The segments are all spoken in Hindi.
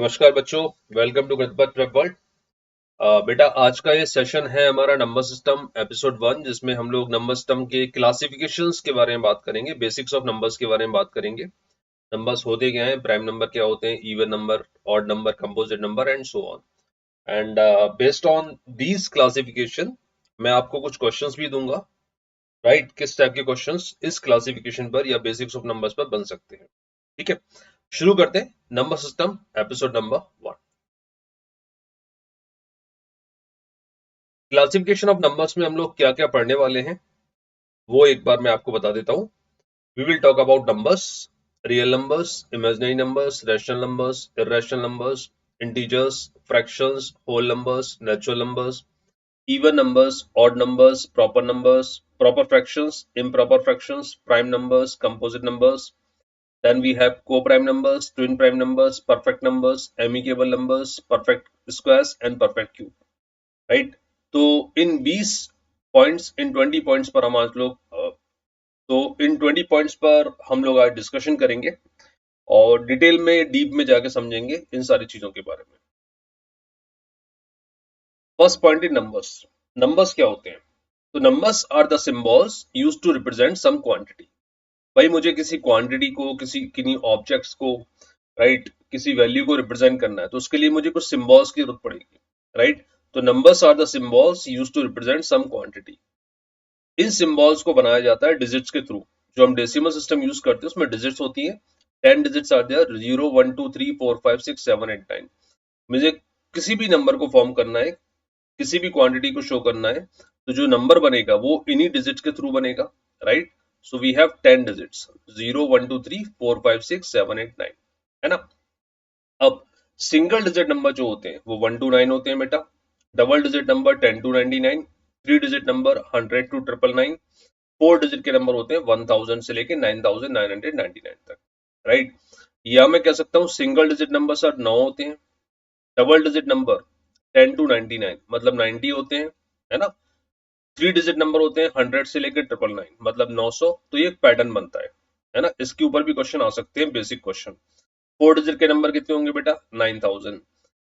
नमस्कार बच्चों, welcome to Ganpat prep world. बेटा, आज का ये सेशन है हमारा नंबर सिस्टम एपिसोड 1, जिसमें हम लोग नंबर सिस्टम के क्लासिफिकेशंस के बारे में बात करेंगे, बेसिक्स ऑफ नंबर्स के बारे में बात करेंगे। नंबर्स होते क्या हैं, प्राइम नंबर क्या होते हैं, even number, odd number, composite number and so on. And based on these classification मैं आपको कुछ क्वेश्चंस भी दूंगा, राइट? किस टाइप के क्वेश्चंस इस क्लासिफिकेशन पर या बेसिक्स ऑफ नंबर्स पर बन सकते हैं। ठीक है, शुरू करते हैं number system episode number 1। Classification of numbers में हम लोग क्या क्या पढ़ने वाले हैं वो एक बार मैं आपको बता देता हूँ। We will talk about numbers, real numbers, imaginary numbers, rational numbers, irrational numbers, integers, fractions, whole numbers, natural numbers, even numbers, odd numbers, proper fractions, improper fractions, prime numbers, composite numbers. Then we have co-prime numbers, twin prime numbers, perfect numbers, amicable numbers, perfect squares and perfect cube. Right? तो इन 20 पॉइंट्स, इन 20 पॉइंट्स पर हम आज लोग तो इन 20 पॉइंट्स पर हम लोग आज डिस्कशन करेंगे और डिटेल में डीप में जाके समझेंगे इन सारी चीजों के बारे में। First point in numbers. Numbers क्या होते हैं? तो numbers are the symbols used to represent some quantity. भाई मुझे किसी क्वांटिटी को, किन्हीं ऑब्जेक्ट्स को, राइट, किसी वैल्यू को रिप्रेजेंट करना है तो उसके लिए मुझे कुछ सिंबल्स की जरूरत पड़ेगी, राइट? तो numbers are the symbols used to represent some quantity. इन सिंबल्स को बनाया जाता है डिजिट्स के थ्रू। जो हम डेसिमल सिस्टम यूज करते हैं उसमें डिजिट्स होती हैं, 10 डिजिट्स आर देयर, 0 1 2 3 4 5 6 7 8 9। मुझे किसी भी नंबर को फॉर्म करना है, किसी भी क्वांटिटी को शो करना है, तो जो नंबर बनेगा वो इन्हीं डिजिट्स के थ्रू बनेगा, right? So we have 10 digits, 0 1 2 3 4 5 6 7 8 9, है ना? अब सिंगल डिजिट नंबर जो होते हैं वो 1 to 9 होते हैं बेटा। Double digit number 10 to 99, three digit number 100 to 999, four digit के नंबर होते हैं 1000 से लेके 9999 तक, राइट? या मैं कह सकता हूँ सिंगल डिजिट नंबर सर 9 होते हैं, डबल डिजिट नंबर 10 to 99 मतलब 90 होते हैं, है ना? थ्री डिजिट नंबर होते हैं 100 से लेकर 999 मतलब 900। तो ये एक पैटर्न बनता है ना? इसके ऊपर भी क्वेश्चन आ सकते हैं, बेसिक क्वेश्चन। फोर डिजिट के नंबर कितने होंगे बेटा? 9000।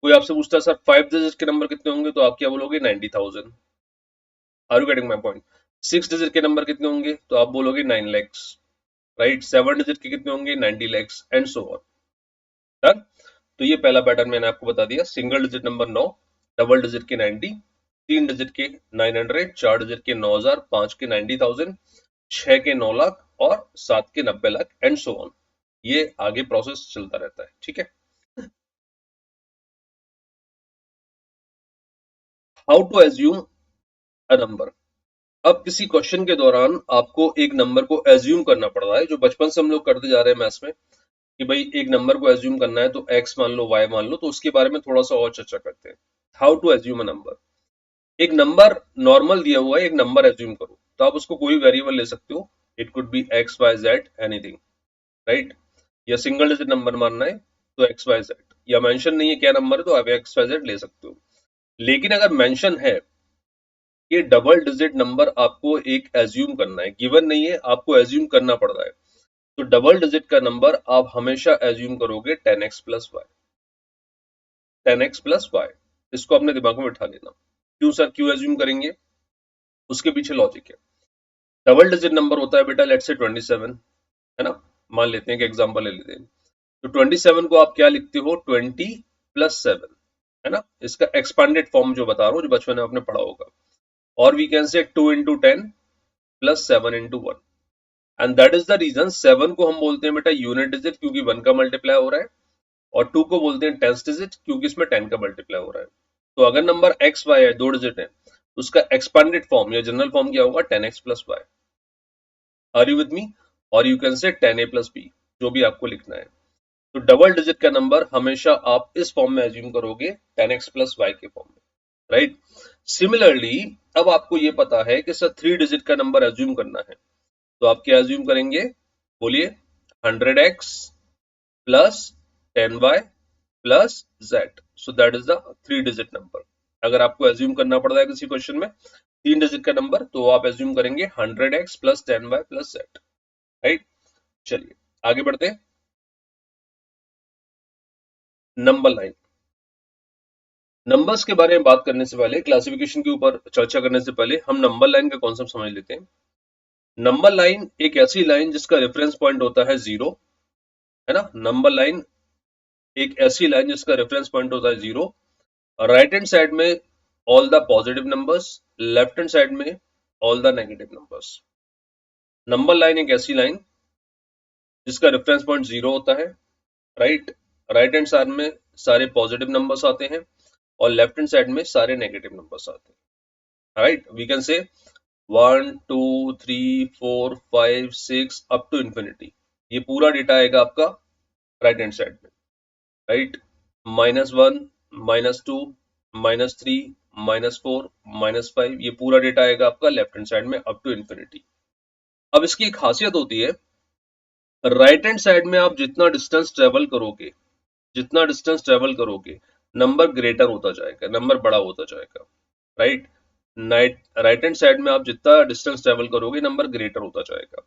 कोई आपसे पूछता है सर फाइव डिजिट के नंबर कितने होंगे, तो आप क्या बोलोगे? 90,000। Are you getting my point? Six digit के नंबर कितने होंगे, तो आप बोलोगे 9 lakhs, राइट? सेवन डिजिट के कितने होंगे? 90 lakhs and so on. Done? तो ये पहला पैटर्न मैंने आपको बता दिया। Single digit number 9, double digit के 90, तीन डिजिट के 900, चार डिजिट के 9000, पांच के 90,000, छह के 9 लाख और सात के 90 लाख एंड सो ऑन। ये आगे प्रोसेस चलता रहता है, ठीक है? How to assume a number. अब किसी क्वेश्चन के दौरान आपको एक नंबर को एज्यूम करना पड़ रहा है, जो बचपन से हम लोग करते जा रहे हैं मैथ्स में, कि भाई एक नंबर को एज्यूम करना है तो x मान लो, y मान लो। तो उसके बारे में थोड़ा सा और चर्चा करते हैं। How to assume a number. एक नंबर नॉर्मल दिया हुआ है, एक नंबर एज्यूम करो तो आप उसको कोई वेरिएबल ले सकते हो। It could B x y z anything, right? या सिंगल डिजिट नंबर मानना है तो x y z, या मेंशन नहीं है क्या नंबर है तो आप x y z ले सकते हो। लेकिन अगर मेंशन है कि डबल डिजिट नंबर आपको एक एज्यूम करना है, गिवन नहीं है, आपको एज्यूम करना पड़ रहा है, तो डबल डिजिट का नंबर आप हमेशा एज्यूम करोगे 10x plus Y. 10x plus Y, इसको अपने दिमाग में बिठा लेना। क्यों सर, क्यों एज्यूम करेंगे? उसके पीछे लॉजिक है। डबल डिजिट नंबर होता है बेटा, लेट्स से 27, है ना? मान लेते हैं कि एग्जांपल ले लेते हैं। तो 27 को आप क्या लिखते हो? 20 प्लस 7, है ना? इसका एक्सपांडेड फॉर्म जो बता रहा हूँ, जो बचपन में आपने पढ़ा होगा। और वी कैन से 2 into 10 plus 7 into 1। And that is the reason 7 को हम बोलते हैं बेटा यूनिट डिजिट, क्योंकि 1 का मल्टीप्लाई हो रहा है, और 2 को बोलते हैं टेंस डिजिट, क्योंकि इसमें 10 का मल्टीप्लाई हो रहा है। तो अगर नंबर एक्स वाई है, दो डिजिट है, तो उसका एक्सपांडेड फॉर्म या जनरल फॉर्म क्या होगा? 10x plus y. Are you with me? और you can say 10a plus B, जो भी आपको लिखना है। तो डबल डिजिट का नंबर हमेशा आप इस फॉर्म में एज्यूम करोगे, 10x प्लस वाई के फॉर्म में, राइट? सिमिलरली अब आपको ये पता है कि सर थ्री डिजिट का नंबर एज्यूम करना है, तो आप क्या एज्यूम करेंगे? बोलिए। 100x plus 10y plus z, so that is the three digit number. अगर आपको एज्यूम करना पड़ रहा है किसी क्वेश्चन में तीन डिजिट का नंबर, तो आप एज्यूम करेंगे 100x plus 10y plus z, right? चलिए आगे बढ़ते हैं। Number line. नंबर्स के बारे में बात करने से पहले, क्लासिफिकेशन के ऊपर चर्चा करने से पहले हम नंबर लाइन का कॉन्सेप्ट समझ लेते हैं। नंबर लाइन एक ऐसी लाइन जिसका रेफरेंस पॉइंट होता है 0, है ना। नंबर लाइन एक ऐसी लाइन जिसका रेफरेंस पॉइंट होता है 0। राइट हैंड साइड में all the positive numbers, left hand side में all the negative numbers. Number line एक ऐसी लाइन जिसका रेफरेंस पॉइंट 0 होता है, राइट। राइट हैंड साइड में सारे पॉजिटिव नंबर्स आते हैं और लेफ्ट हैंड साइड में सारे नेगेटिव नंबर्स आते हैं, राइट। वी कैन से 1 2 3 4 5 6 अप टू इंफिनिटी। ये पूरा डेटा आएगा आपका राइट हैंड साइड में, राइट। -1 -2 -3 -4 -5, ये पूरा डेटा आएगा आपका लेफ्ट हैंड साइड में अप टू इंफिनिटी। अब इसकी एक खासियत होती है, राइट हैंड साइड में आप जितना डिस्टेंस ट्रेवल करोगे, जितना डिस्टेंस ट्रेवल करोगे, नंबर ग्रेटर होता जाएगा, नंबर बड़ा होता जाएगा, राइट। राइट हैंड साइड में आप जितना डिस्टेंस ट्रेवल करोगे, नंबर ग्रेटर होता जाएगा।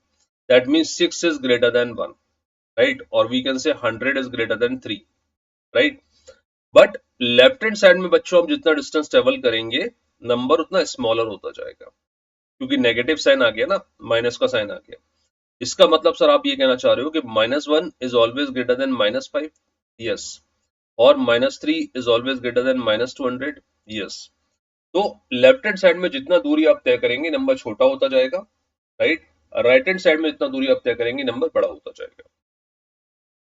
That means 6 is greater than 1, right. और we can say 100 is greater than 3, right. But left hand side में बच्चों आप जितना डिस्टेंस ट्रेवल करेंगे, नंबर उतना स्मॉलर होता जाएगा, क्योंकि नेगेटिव साइन आ गया ना, माइनस का साइन आ गया। इसका मतलब सर आप ये कहना चाह रहे हो कि -1 is always greater than -5? Yes. और -3 is always greater than -200? Yes. तो लेफ्ट हैंड साइड में जितना दूरी आप तय करेंगे, नंबर छोटा होता जाएगा, राइट। राइट हैंड साइड में जितना दूरी आप तय करेंगे, नंबर बड़ा होता जाएगा,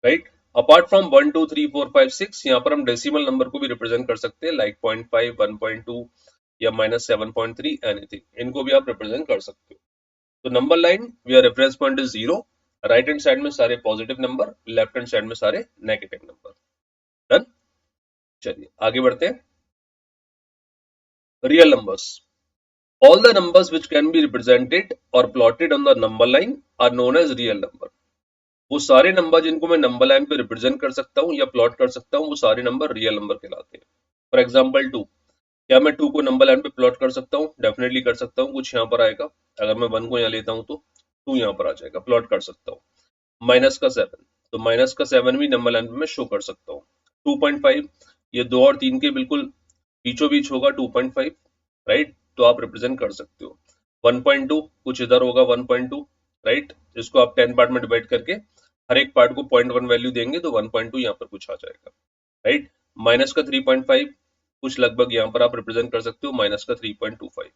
राइट। अपार्ट फ्रॉम 1 2 3 4 5 6, यहाँ पर हम डेसिमल नंबर को भी रिप्रेजेंट कर सकते हैं, लाइक 0.5 1.2 या -7.3, एनीथिंग, इनको भी आप रिप्रेजेंट कर सकते हो। तो number line where reference point is 0, right hand side में सारे positive number, left hand side में सारे नेगेटिव नंबर। डन। चलिए आगे बढ़ते हैं। Real numbers. All the numbers which can be represented or plotted on the number line are known as real number. वो सारे नंबर जिनको मैं नंबर लाइन पे रिप्रेजेंट कर सकता हूँ या प्लॉट कर सकता हूँ, वो सारे नंबर रियल नंबर कहलाते हैं। फॉर एग्जाम्पल 2, क्या मैं 2 को नंबर लाइन पे प्लॉट कर सकता हूँ? डेफिनेटली कर सकता हूँ। कुछ यहाँ पर आएगा, अगर मैं 1 को यहाँ लेता हूँ तो 2 यहाँ पर आ जाएगा, प्लॉट कर सकता हूँ। माइनस का 7, तो माइनस का 7 भी नंबर लाइन पे मैं शो कर सकता हूँ। 2.5, ये 2 और 3 के बिल्कुल बीचों बीच होगा 2.5, राइट, तो आप रिप्रेजेंट कर सकते हो। 1.2 कुछ इधर होगा 1.2, राइट। इसको आप 10 पार्ट में डिवाइड करके हर एक पार्ट को 0.1 वैल्यू देंगे तो 1.2 यहाँ पर कुछ आ जाएगा, राइट। माइनस का 3.5 कुछ लगभग यहाँ पर आप रिप्रेजेंट कर सकते हो, माइनस का 3.25,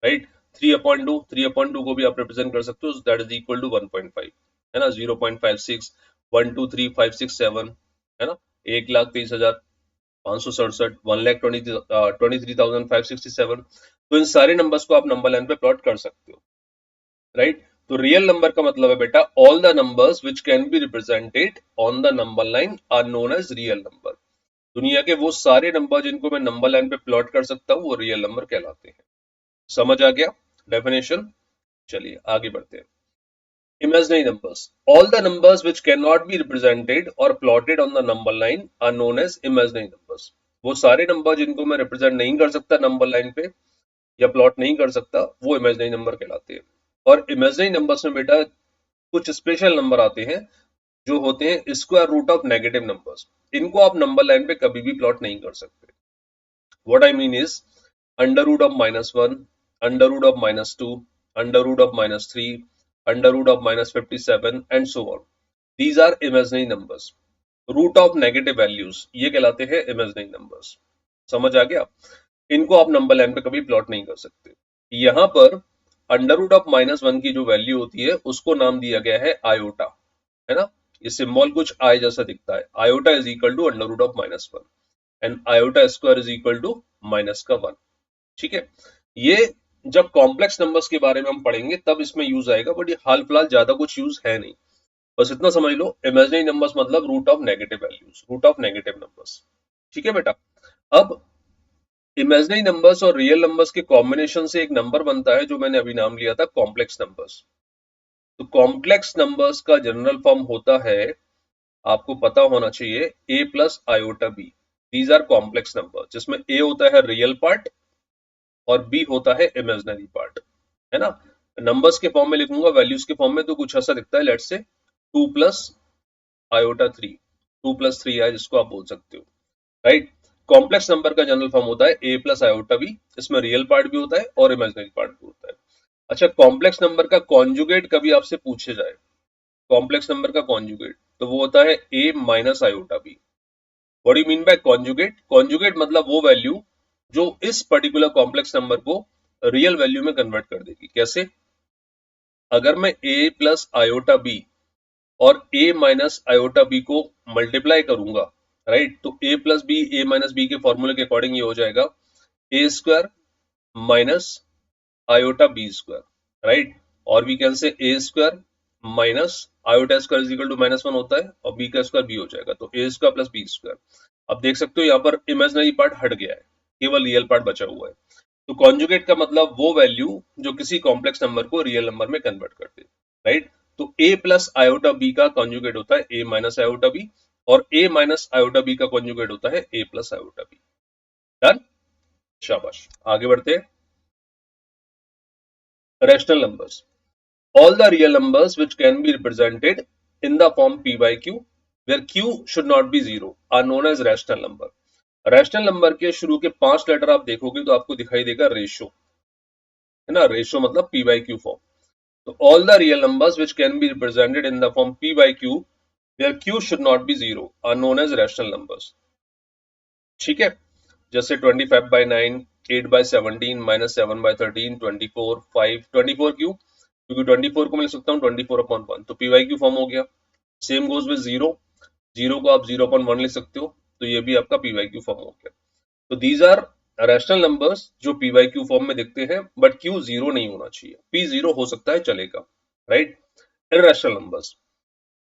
राइट। 3/2 को भी आप रिप्रेजेंट कर सकते हो, दैट इज इक्वल टू 1.5, है ना। 0.56 1 2 3 5 6 7, है ना। 1,23,567, 1,23,567। तो इन सारे नंबर्स को आप नंबर लाइन पे प्लॉट कर सकते हो, राइट। तो रियल नंबर का मतलब है बेटा, all the numbers which can be represented on the number line are known as real number. दुनिया के वो सारे नंबर जिनको मैं नंबर लाइन पे प्लॉट कर सकता हूँ, वो रियल नंबर कहलाते हैं। समझ आ गया डेफिनेशन? चलिए आगे बढ़ते हैं। Imaginary numbers. All the numbers which cannot be represented or plotted on the number line are known as imaginary numbers. वो सारे नंबर जिनको मैं रिप्रेजेंट नहीं कर सकता नंबर लाइन पे या प्लॉट नहीं कर सकता, वो इमेजिनरी नंबर कहलाते हैं। और इमेजिनरी नंबर्स में बेटा कुछ स्पेशल नंबर आते हैं जो होते हैं square root of negative numbers. इनको आप नंबर लाइन पे कभी भी प्लॉट नहीं कर सकते। What I mean is under root of -1, under root of -2, under root of -3, under root of -57 and so on. These are imaginary numbers. Root of negative values ये कहलाते हैं इमेजिनरी नंबर्स। समझ आ गया? इनको आप नंबर लाइन पे कभी प्लॉट नहीं कर सकते। यहाँ पर अंडर रूट ऑफ -1 की जो वैल्यू होती है उसको नाम दिया गया है आयोटा, है ना। ये सिंबल कुछ आई जैसा दिखता है। Iota is equal to under root of -1 and iota square is equal to -1, ठीक है। ये जब कॉम्प्लेक्स नंबर्स के बारे में हम पढ़ेंगे तब इसमें यूज आएगा, बट ये हाल फिलहाल ज्यादा कुछ यूज है नहीं। बस इतना समझ लो, इमेजिनरी नंबर्स मतलब root of negative values, root of negative numbers, ठीक है बेटा। अब इमेजिनरी नंबर्स और रियल नंबर्स के कॉम्बिनेशन से एक नंबर बनता है जो मैंने अभी नाम लिया था कॉम्प्लेक्स नंबर्स। तो कॉम्प्लेक्स नंबर्स का जनरल फॉर्म होता है, आपको पता होना चाहिए, a plus iota b. These are complex number, जिसमें a होता है रियल पार्ट और b होता है इमेजिनरी पार्ट, है ना। नंबर्स के फॉर्म में लिखूंगा, वैल्यूज के फॉर्म में तो कुछ ऐसा दिखता है, लेट्स से 2 प्लस आयोटा 3, 2 + 3 है जिसको आप बोल सकते हो, राइट। कॉम्प्लेक्स नंबर का जनरल फॉर्म होता है a + आयोटा b, इसमें रियल पार्ट भी होता है और इमेजिनरी पार्ट भी होता है। अच्छा, कॉम्प्लेक्स नंबर का कॉन्जुगेट कभी आपसे पूछे जाए, कॉम्प्लेक्स नंबर का कॉन्जुगेट, तो वो होता है a - iota b। What do you mean by conjugate? Conjugate मतलब वो वैल्यू जो इस पर्टिकुलर कॉम्प्लेक्स नंबर को रियल वैल्यू में कन्वर्ट कर देगी। कैसे? अगर मैं a + आयोटा b और a - आयोटा b को मल्टीप्लाई करूंगा, राइट, तो a + b a - b के फॉर्मूले के अकॉर्डिंग ये हो जाएगा a² - आयोटा b², राइट। और we can say a² - iota square is equal to -1 होता है और b का स्क्वायर b हो जाएगा, तो a² + b²। अब देख सकते हो यहाँ पर इमेजिनरी पार्ट हट गया है, केवल रियल पार्ट बचा हुआ है। तो कॉन्जुगेट का मतलब वो वैल्यू जो किसी कॉम्प्लेक्स नंबर को रियल नंबर में कन्वर्ट कर दे, राइट। तो a + आयोटा b का कॉन्जुगेट होता है a - आयोटा b और a - आयोटा b का कॉन्जुगेट होता है a + आयोटा b। डन, शाबाश। आगे बढ़ते हैं। Rational numbers, all the real numbers which can be represented in the form p by q where q should not be 0 are known as rational number। Rational number के शुरू के 5 लेटर आप देखोगे तो आपको दिखाई देगा रेशो, है ना। रेशो मतलब p by q फॉर्म। तो all the real numbers which can be represented in the form p by q where q should not be 0 are known as rational numbers। ठीक है, जैसे 25/9, 8/17, -7/13, 24, 5, 24 क्यों? क्योंकि 24 को मैं लिख सकता हूँ 24/1, तो पी वाई क्यू फॉर्म हो गया। Same goes with zero, zero को आप 0/1 लिख सकते हो, तो ये भी आपका पी वाई क्यू फॉर्म हो गया। तो दीज आर रैशनल नंबर्स जो पी वाई क्यू फॉर्म में दिखते हैं, बट क्यू 0 नहीं होना चाहिए। पी 0 हो सकता है, चलेगा, right. Irrational numbers,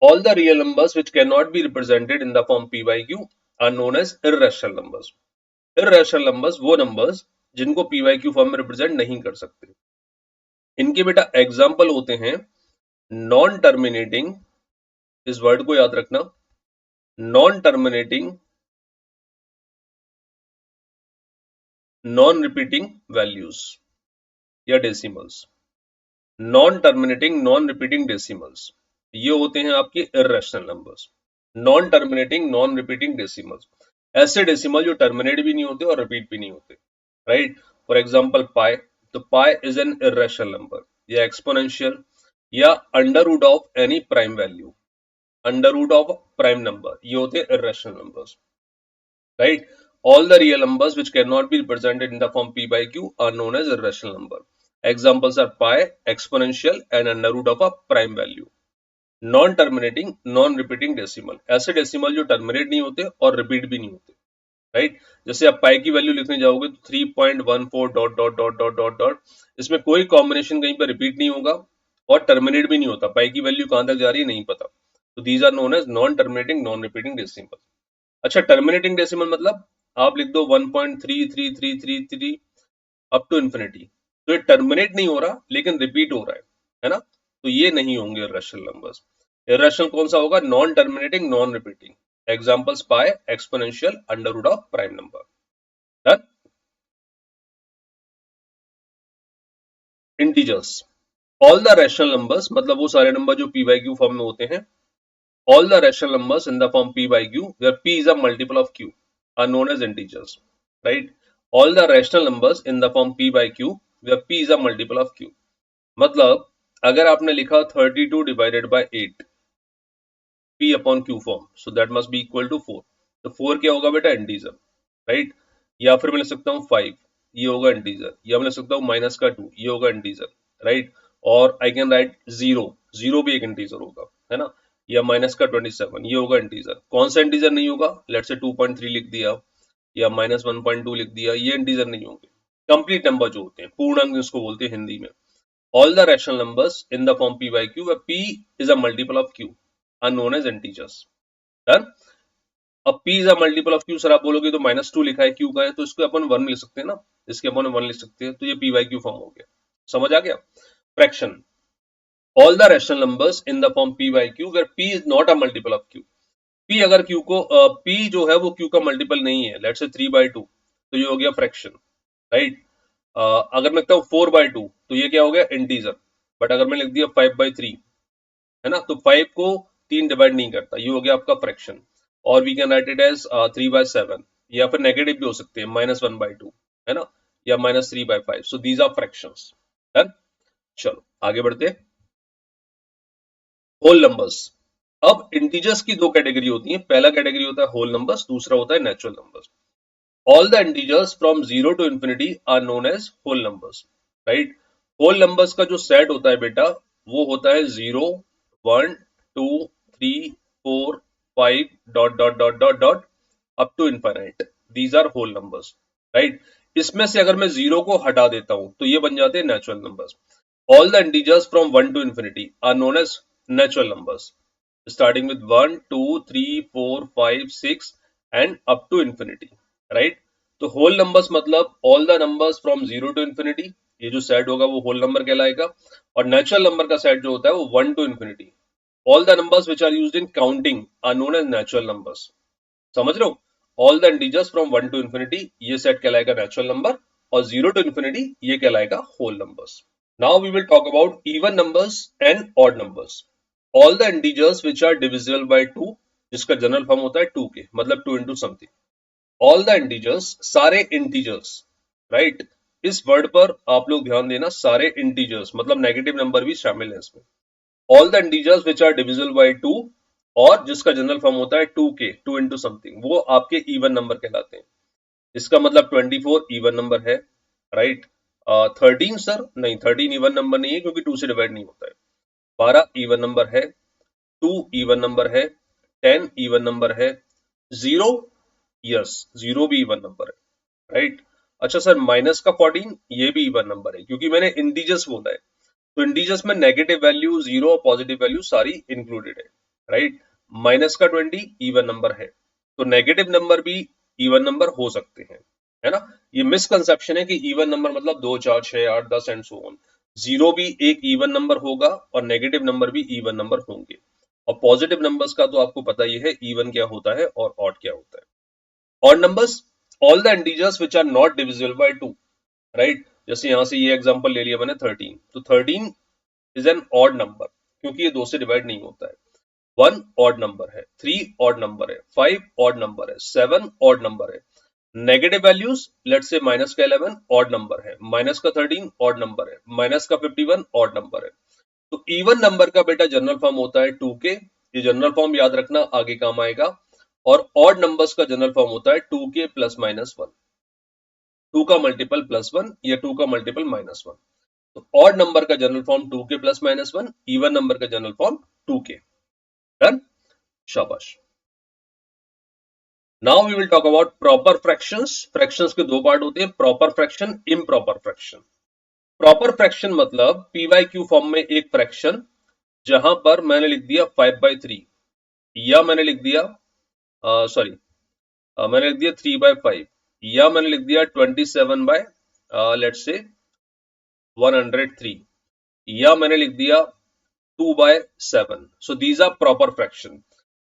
all the real numbers which cannot be represented in the form p by q are known as irrational numbers। Irrational numbers वो नंबर्स जिनको पी वाई क्यू फॉर्म में रिप्रेजेंट नहीं कर सकते। इनके बेटा एग्जाम्पल होते हैं नॉन टर्मिनेटिंग, इस वर्ड को याद रखना, non terminating non repeating values या decimals. Non terminating non repeating decimals, ये होते हैं आपके irrational numbers. Non terminating non repeating decimals, ऐसे डेसिमल जो टर्मिनेट भी नहीं होते और रिपीट भी नहीं होते, राइट। फॉर एग्जांपल पाई, तो pi is an irrational number या एक्सपोनेंशियल या under root of any prime value, under root of prime number, ये होते हैं irrational numbers, right. All the real numbers which cannot be represented in the form p by q are known as irrational number। Examples are pi, exponential and under root of a prime value। Non terminating non repeating decimal, ऐसे डेसिमल जो टर्मिनेट नहीं होते और रिपीट भी नहीं होते, राइट। जैसे आप पाई की वैल्यू लिखने जाओगे तो 3.14 dot dot dot dot dot dot, इसमें कोई कॉम्बिनेशन कहीं पर रिपीट नहीं होगा और टर्मिनेट भी नहीं होता। पाई की वैल्यू कहां तक जा रही है नहीं पता, तो these are known as non terminating non repeating decimal. अच्छा, टर्मिनेटिंग डेसिमल मतलब आप लिख दो 1.3333 अप टू इन्फिनिटी, तो ये टर्मिनेट नहीं हो रहा लेकिन रिपीट हो रहा है ना, तो ये नहीं होंगे इर्रेशनल नंबर्स। इर्रेशनल कौन सा होगा? Non terminating non repeating. Examples pi, exponential, under root of prime number. Done. Integers, all the rational numbers मतलब वो सारे नंबर जो p by q फॉर्म में होते हैं। All the rational numbers in the form p by q where p is a multiple of q are known as integers, right। All the rational numbers in the form p by q where p is a multiple of q, मतलब अगर आपने लिखा 32 divided by 8 p upon q form, so that must be equal to 4, तो 4 क्या होगा बेटा? Integer, right. या फिर मैं लिख सकता हूँ 5, ये होगा इंटीजर, या मैं लिख सकता हूँ -2, ये होगा इंटीजर, राइट। और आई कैन राइट 0, 0 भी एक इंटीजर होगा, है ना। या -27, ये होगा इंटीजर। कौन सा इंटीजर नहीं होगा? लेट्स से 2.3 लिख दिया या -1.2 लिख दिया, ये इंटीजर नहीं होंगे। कंप्लीट नंबर जो होते हैं, पूर्णांक जिसको बोलते हैं हिंदी में। All the rational numbers in the form p by q where p is a multiple of q are known as integers। Done। अब p is a multiple of q sir आप बोलोगे तो -2 लिखा है, q का है, तो इसको अपन 1 लिख सकते हैं ना, इसके अपन 1 लिख सकते हैं, तो ये p by q फॉर्म हो गया। समझ आ गया? Fraction, all the rational numbers in the form p by q where p is not a multiple of q। p अगर q को p जो है वो q का मल्टीपल नहीं है, लेट्स से 3/2, तो ये हो गया फ्रैक्शन, राइट। अगर मैं लिखता हूँ 4/2 तो ये क्या हो गया? इंटीजर। बट अगर मैं लिख दिया 5/3, है ना, तो 5 को 3 डिवाइड नहीं करता, ये हो गया आपका फ्रैक्शन। और we can write it as 3/7, या फिर नेगेटिव भी हो सकते हैं -1/2, है ना, या -3/5। So these are fractions. Done. चलो आगे बढ़ते हैं। Whole numbers. अब इंटीजर्स की दो कैटेगरी होती है। पहला कैटेगरी होता है होल नंबर्स, दूसरा होता है natural numbers. All the integers from 0 to infinity are known as whole numbers, right. Whole numbers का जो सेट होता है बेटा, वो होता है 0, 1, 2, 3, 4, 5 dot dot dot dot dot up to infinite. These are whole numbers, right. इसमें से अगर मैं 0 को हटा देता हूं तो ये बन जाते हैं natural numbers. All the integers from 1 to infinity are known as natural numbers, starting with 1, 2, 3, 4, 5, 6 and up to infinity, right? तो होल नंबर्स मतलब all the numbers from 0 to infinity, ये जो सेट होगा वो होल नंबर कहलाएगा। और नेचुरल नंबर का सेट जो होता है वो 1 to infinity। All the numbers which are used in counting are known as natural numbers. समझ रहे हो? All the integers from 1 to infinity ये सेट कहलाएगा नेचुरल नंबर, और 0 to infinity ये कहलाएगा whole numbers. Now we will talk about even numbers and odd numbers. All the integers which are divisible by 2, जिसका जनरल फॉर्म होता है 2 के, मतलब 2 into something. All the integers, सारे इंटीजर्स, राइट। इस वर्ड पर आप लोग ध्यान देना, सारे इंटीजर्स मतलब नेगेटिव नंबर भी शामिल है इसमें। All the integers which are divisible by 2, और जिसका जनरल फॉर्म होता है 2 के, 2 into समथिंग, वो आपके इवन नंबर कहलाते हैं। इसका मतलब 24 इवन नंबर है, राइट। 13 सर, नहीं 13 इवन नंबर नहीं है, क्योंकि 2 से डिवाइड नहीं होता है। 12 इवन नंबर है, 2 इवन नंबर है, 10 इवन नंबर है, 0, यस 0 भी इवन नंबर है, राइट। अच्छा सर, माइनस का 14 ये भी इवन नंबर है, क्योंकि मैंने इंटीजर्स बोला है, तो इंटीजर्स में नेगेटिव वैल्यू, 0 और पॉजिटिव वैल्यू सारी इंक्लूडेड है, राइट। माइनस का 20 इवन नंबर है, तो नेगेटिव नंबर भी इवन नंबर हो सकते हैं, है ना। ये मिसकंसेप्शन है कि इवन नंबर मतलब 2, 4, 6, 8, 10 एंड सो ऑन। 0 भी एक इवन नंबर होगा और नेगेटिव नंबर भी इवन नंबर होंगे। और पॉजिटिव नंबर्स का तो आपको पता ही है इवन क्या होता है और ऑड क्या होता है। Odd numbers, all the integers which are not divisible by 2, right. जैसे यहां से ये एग्जांपल ले लिया मैंने 13, तो 13 इज एन ऑड नंबर, क्योंकि ये 2 से डिवाइड नहीं होता है। 1 ऑड नंबर है, 3 ऑड नंबर है, 5 ऑड नंबर है, 7 ऑड नंबर है। Negative values, let's say minus का 11 ऑड नंबर है, माइनस का 13 ऑड नंबर है, माइनस का 51 ऑड नंबर है। तो इवन नंबर का बेटा जनरल फॉर्म होता है 2 के, ये जनरल फॉर्म याद रखना, आगे काम आएगा। और ऑड नंबर्स का जनरल फॉर्म होता है 2 के प्लस माइनस 1, 2 का मल्टीपल +1 या 2 का मल्टीपल -1। तो ऑड नंबर का जनरल फॉर्म 2 के प्लस -1, इवन नंबर का जनरल फॉर्म 2 के। डन, शाबाश। Now we will talk about proper fractions. Fractions के दो पार्ट होते हैं, proper fraction, improper fraction. Proper fraction मतलब पी बाई क्यू फॉर्म में एक फ्रैक्शन, जहां पर मैंने लिख दिया 5/3, या मैंने लिख दिया सॉरी मैंने लिख दिया 3/5, या मैंने लिख दिया 27 बाय लेट्स से 103, या मैंने लिख दिया 2/7। So these are proper fraction.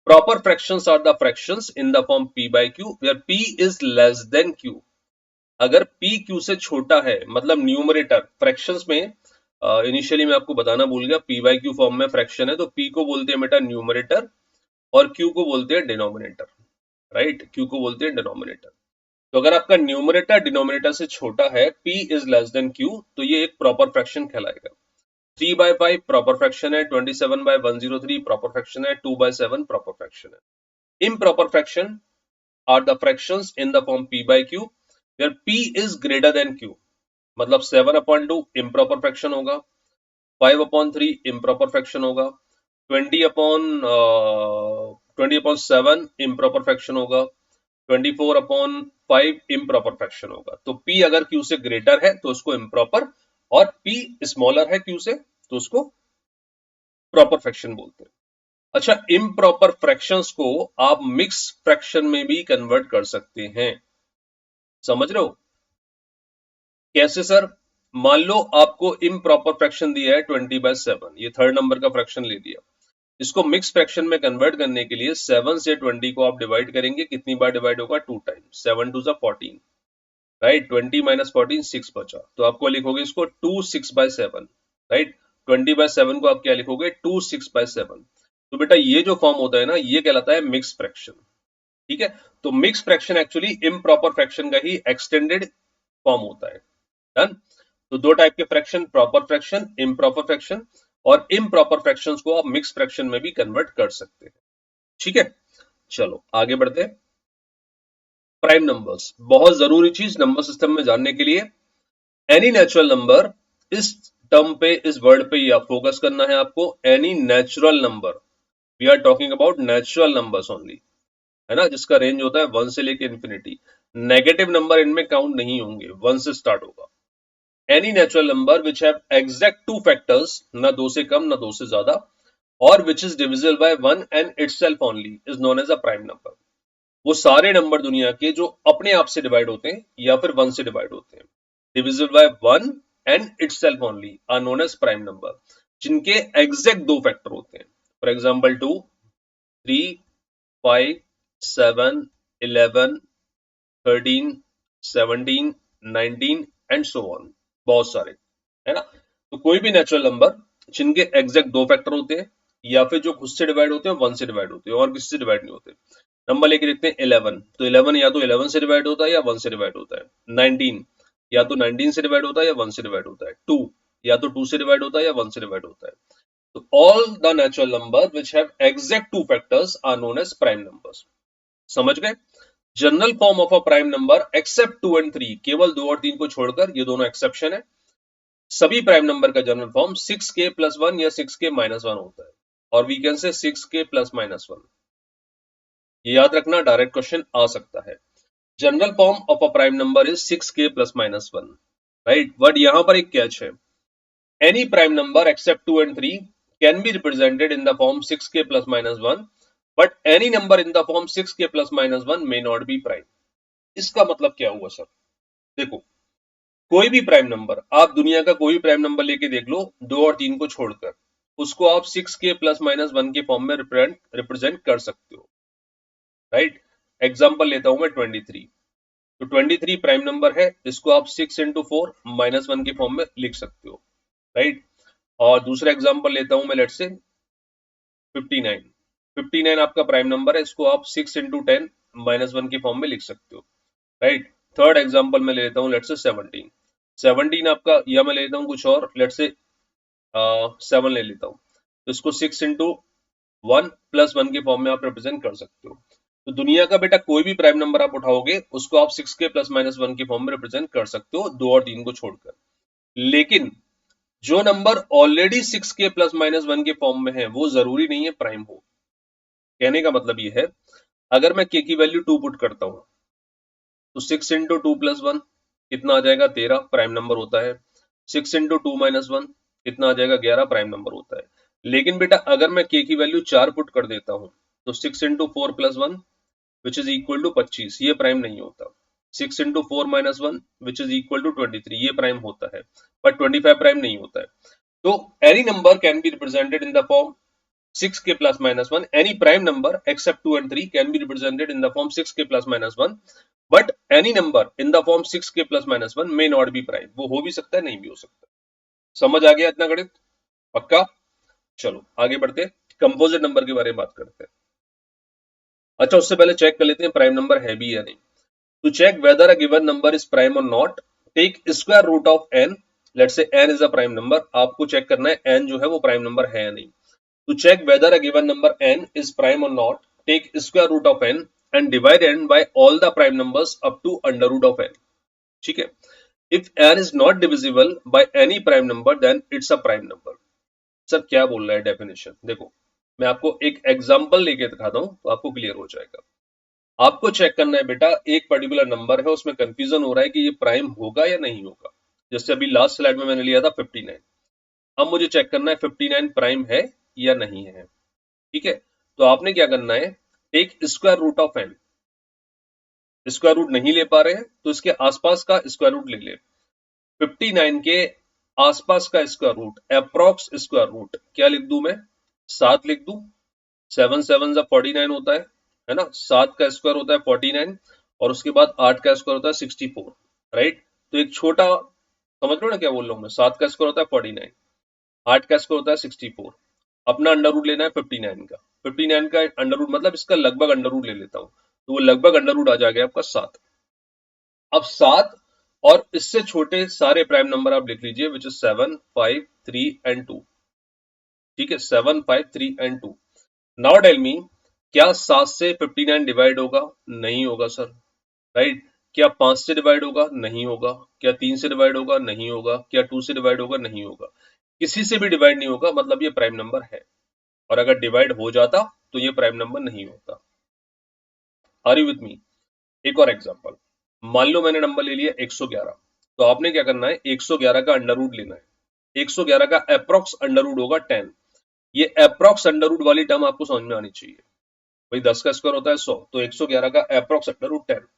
Proper fractions are the fractions in the form p by q where p is less than q. अगर p q से छोटा है, मतलब न्यूमरेटर फ्रैक्शंस में, इनिशियली मैं आपको बताना भूल गया, p by q फॉर्म में फ्रैक्शन है, तो p को बोलते हैं बेटा न्यूमरेटर और q को बोलते हैं डिनोमिनेटर, राइट। q को बोलते हैं डिनोमिनेटर। तो अगर आपका न्यूमरेटर डिनोमिनेटर से छोटा है, p is less than q, तो ये एक प्रॉपर फ्रैक्शन कहलाएगा। 3/5 प्रॉपर फ्रैक्शन है, 27/103 प्रॉपर फ्रैक्शन है, 2/7 प्रॉपर फ्रैक्शन है। Improper fraction are the fractions in the form p by q where p is greater than q, मतलब 7/2 इम्प्रॉपर फ्रैक्शन होगा, 5/3 इम्प्रॉपर फ्रैक्शन होगा, 20/7 इम्प्रॉपर फ्रैक्शन होगा, 24/5 इम्प्रॉपर फ्रैक्शन होगा। तो p अगर q से ग्रेटर है तो उसको इम्प्रॉपर, और p स्मॉलर है q से तो उसको प्रॉपर फ्रैक्शन बोलते हैं। अच्छा, इम्प्रॉपर फ्रैक्शंस को आप मिक्स फ्रैक्शन में भी कन्वर्ट कर सकते हैं। समझ रहे हो कैसे सर? मान लो आपको इम्प्रॉपर फ्रैक्शन दिया है 20/7, ये थर्ड नंबर का फ्रैक्शन ले लिया। इसको मिक्स फ्रैक्शन में कन्वर्ट करने के लिए 7 से 20 को आप डिवाइड करेंगे, कितनी बार डिवाइड होगा? 2 टाइम्स। 7 2 14, राइट। 20 - 14 6 बचा, तो आपको लिखोगे इसको 2 6/7, राइट। 20/7 को आप क्या लिखोगे? 2 6/7। तो बेटा ये जो फॉर्म होता है ना, ये कहलाता है मिक्स फ्रैक्शन। ठीक है, तो mix fraction actually improper fraction का ही एक्सटेंडेड फॉर्म होता है। डन। तो दो टाइप के fraction, proper fraction, improper fraction, और इम्प्रॉपर फ्रैक्शंस को आप मिक्स फ्रैक्शन में भी कन्वर्ट कर सकते हैं। ठीक है, चलो आगे बढ़ते हैं। प्राइम नंबर्स, बहुत जरूरी चीज नंबर सिस्टम में जानने के लिए। एनी नेचुरल नंबर, इस टर्म पे, इस वर्ड पे या फोकस करना है आपको। Any natural number, we are talking about natural numbers only, है ना, जिसका रेंज होता है 1 से लेके इन्फिनिटी। नेगेटिव नंबर इनमें काउंट नहीं होंगे, 1 से स्टार्ट होगा। Any natural number which have exact two factors, ना दो से कम ना दो से ज्यादा, और which is divisible by 1 and itself only, is known as a prime number. वो सारे नंबर दुनिया के जो अपने आप से डिवाइड होते हैं या फिर 1 से डिवाइड होते हैं, divisible by 1 and itself only, are known as prime number, जिनके एग्जैक्ट दो फैक्टर होते हैं। For example 2, 3, 5, 7, 11, 13, 17, 19 and so on, बहुत सारे, है ना। तो कोई भी नेचुरल नंबर जिनके एग्जैक्ट दो फैक्टर होते हैं या फिर जो खुद से डिवाइड होते हैं, 1 से डिवाइड होते हैं, और किसी से डिवाइड नहीं होते। नंबर लेके देखते हैं 11, तो 11 या तो 11 से डिवाइड होता है या 1 से डिवाइड होता है। 19 या तो 19 से डिवाइड होता है या 1 से डिवाइड होता है। 2 या तो 2 से डिवाइड होता है या 1 से डिवाइड होता है। तो all the natural number which have exact two factors are known as prime numbers. समझ गए। General form of a prime number except 2 and 3, केवल 2 और 3 को छोड़कर, ये दोनों एक्सेप्शन है। सभी प्राइम नंबर का जनरल फॉर्म 6k प्लस 1 या 6k माइनस 1 होता है, और वी कैन से 6k प्लस माइनस 1। ये याद रखना, डायरेक्ट क्वेश्चन आ सकता है। General form of a prime number is 6k plus minus 1, right. But यहां पर एक कैच है, any prime number except 2 and 3 can be represented in the form 6k plus minus 1, but any number in the form 6k plus minus 1 may not be prime. इसका मतलब क्या हुआ सर? देखो, कोई भी प्राइम नंबर, आप दुनिया का कोई भी प्राइम नंबर लेके देख लो, 2 और 3 को छोड़कर, उसको आप 6k प्लस माइनस 1 के फॉर्म में रिप्रेजेंट कर सकते हो, राइट। एग्जाम्पल लेता हूं मैं 23, तो 23 प्राइम नंबर है, इसको आप 6 इंटू 4 माइनस 1 के फॉर्म में लिख सकते हो, राइट। और दूसरा एग्जाम्पल लेता हूं मैं, लेट्स से 59, 59 आपका प्राइम नंबर है, इसको आप 6 इंटू 10 माइनस 1 के फॉर्म में लिख सकते हो, राइट। थर्ड एग्जाम्पल में ले लेता हूँ, लेट्स से 17, 17 आपका, या मैं ले लेता हूँ कुछ और, लेट्स से 7 ले लेता हूँ, तो इसको 6 इंटू 1 प्लस 1 के फॉर्म में आप रिप्रेजेंट कर सकते हो। तो दुनिया का बेटा कोई भी प्राइम नंबर आप उठाओगे, उसको आप 6k प्लस माइनस 1 के फॉर्म में रिप्रेजेंट कर सकते हो, 2 और 3 को छोड़कर। लेकिन जो number already 6k plus minus 1 के फॉर्म में है, वो जरूरी नहीं है प्राइम हो। कहने का मतलब ये है, अगर मैं k की वैल्यू 2 पुट करता हूं, तो 6 इंटू 2 प्लस 1 कितना आ जाएगा, 13, प्राइम नंबर होता है। 6 इंटू 2 माइनस 1 कितना आ जाएगा, 11, प्राइम नंबर होता है। लेकिन बेटा अगर मैं k की वैल्यू 4 पुट कर देता हूं, तो 6 into 4 plus 1 which is equal to 25, ये प्राइम नहीं होता। 6 into 4 minus 1 which is equal to 23, ये प्राइम होता है, बट 25 प्राइम नहीं होता है। तो any number can be represented in the form 6k plus minus 1, any prime number except 2 and 3 can be represented in the form 6k plus minus 1, but any number in the form 6k plus minus 1 may not be prime। वो हो भी सकता है, नहीं भी हो सकता। समझ आ गया इतना गणित? पक्का? चलो आगे बढ़ते, कंपोजिट नंबर के बारे में बात करते हैं। अच्छा, उससे पहले चेक कर लेते हैं प्राइम नंबर है भी या नहीं। To check whether a given number is prime or not, take square root of n, let's say n is a prime number, आपको चेक करना है n जो है वो प्राइम नंबर है या नहीं। To check whether a given number n is prime or not, take square root of n and divide n by all the prime numbers up to under root of n। ठीक है। If n is not divisible by any prime number, then it's a prime number। Sir क्या बोल रहा है डेफिनेशन? देखो, मैं आपको एक एग्जांपल लेके दिखाता हूं तो आपको क्लियर हो जाएगा। आपको चेक करना है बेटा, एक पर्टिकुलर नंबर है, उसमें कंफ्यूजन हो रहा है कि ये प्राइम होगा या नहीं होगा। जैसे अभी लास्ट स्लाइड में मैंने लिया था 59, अब मुझे चेक करना है 59 प्राइम है या नहीं है। ठीक है, तो आपने क्या करना है, take square root of n. Square root नहीं ले पा रहे हैं तो इसके आसपास का स्क्वायर रूट ले ले। 59 के आसपास का square root, approx square root क्या लिख दूं मैं, 7 लिख दूं। 7 7 जा 49 होता है ना, 7 का स्क्वायर होता है 49, और उसके बाद 8 का स्क्वायर होता है 64, राइट। तो एक छोटा, समझ लो ना क्या बोल रहा हूं मैं, 7 का स्क्वायर होता है 49, 8 का स्क्वायर होता है 64, अपना अंडर रूट लेना है 59 का। 59 का अंडर रूट मतलब इसका लगभग अंडर रूट ले लेता हूँ, तो वो लगभग अंडर रूट आ जाएगा आपका 7। अब 7 और इससे छोटे सारे प्राइम नंबर आप लिख लीजिए, विच इज 7, 5, 3 एंड 2। ठीक है, 7, 5, 3 एंड 2। नाउ टेल मी, क्या 7 से 59 डिवाइड होगा? नहीं होगा सर, राइट। क्या 5 से डिवाइड होगा? नहीं होगा। क्या 3 से डिवाइड होगा? नहीं होगा। क्या 2 से डिवाइड होगा? नहीं होगा। किसी से भी डिवाइड नहीं होगा, मतलब ये प्राइम नंबर है। और अगर डिवाइड हो जाता तो ये प्राइम नंबर नहीं होता। Are you with me? एक और एग्जांपल, मान लो मैंने नंबर ले लिया 111, तो आपने क्या करना है, 111 का अंडर रूट लेना है। 111 का अप्रोक्स अंडर रूट होगा 10। ये अप्रोक्स अंडर रूट वाली टर्म आपको समझ में आनी चाहिए। भाई 10 का स्क्वायर होता है 100, तो 111 का अप्रोक्स अंडर रूट 10।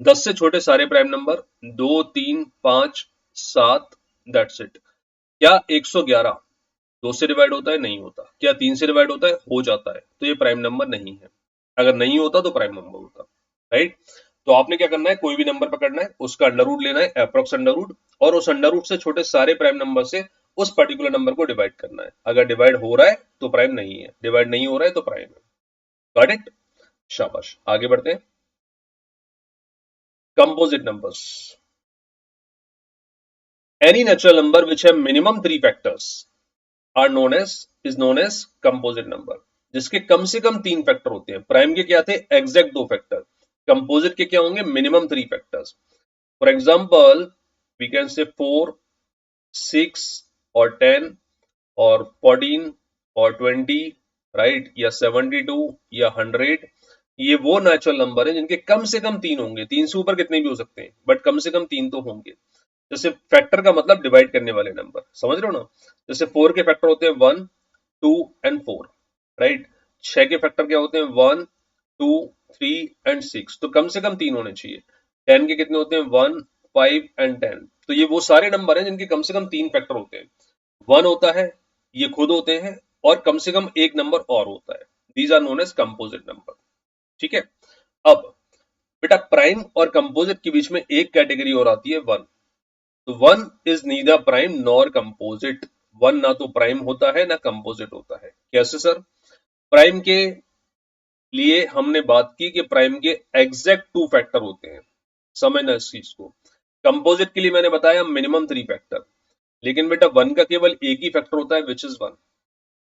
10 से छोटे सारे प्राइम नंबर 2, 3, 5, 7, दैट्स इट। क्या 111 2 से डिवाइड होता है? नहीं होता। क्या 3 से डिवाइड होता है? हो जाता है। तो ये प्राइम नंबर नहीं है। अगर नहीं होता तो प्राइम नंबर होता, राइट। तो आपने क्या करना है, कोई भी नंबर पकड़ना है, उसका अंडर रूट लेना है, अप्रोक्स अंडर रूट, और उस अंडर रूट से छोटे सारे प्राइम नंबर से उस पर्टिकुलर नंबर को डिवाइड करना है। अगर डिवाइड हो रहा है तो प्राइम नहीं है, डिवाइड नहीं हो रहा है तो प्राइम है। Got it? शाबाश, आगे बढ़ते हैं। Composite numbers, any natural number which have minimum 3 factors are known as is known as composite number. जिसके कम से कम 3 फैक्टर होते हैं। प्राइम के क्या थे? Exact 2 factor. कंपोजिट के क्या होंगे? Minimum 3 factors. For example, we can say 4, 6 और 10 और 14 और 20, राइट, या 72 या 100। ये वो नेचुरल नंबर है जिनके कम से कम 3 होंगे। 3 से ऊपर कितने भी हो सकते हैं, बट कम से कम 3 तो होंगे। जैसे फैक्टर का मतलब डिवाइड करने वाले नंबर, समझ रहे हो ना? जैसे 4 के फैक्टर होते हैं 1, 2 एंड 4, राइट। 6 के फैक्टर क्या होते हैं? 1, 2, 3 एंड 6, तो कम से कम 3 होने चाहिए। 10 के कितने होते हैं? 1, 5 एंड 10। तो ये वो सारे नंबर हैं जिनके कम से कम 3 फैक्टर होते हैं। 1 होता है, ये खुद होते हैं, और कम से कम एक नंबर और होता है। These are known as composite number. ठीक है। अब बेटा, प्राइम और कंपोजिट के बीच में एक कैटेगरी और आती है, 1। तो 1 is neither prime nor composite. 1 ना तो प्राइम होता है ना कंपोजिट होता है। कैसे सर? प्राइम के लिए हमने बात की कि प्राइम के एग्जैक्ट 2 फैक्टर होते हैं, समझना इस चीज को। कंपोजिट के लिए मैंने बताया मिनिमम 3 फैक्टर, लेकिन बेटा 1 का केवल एक ही फैक्टर होता है, विच इज 1।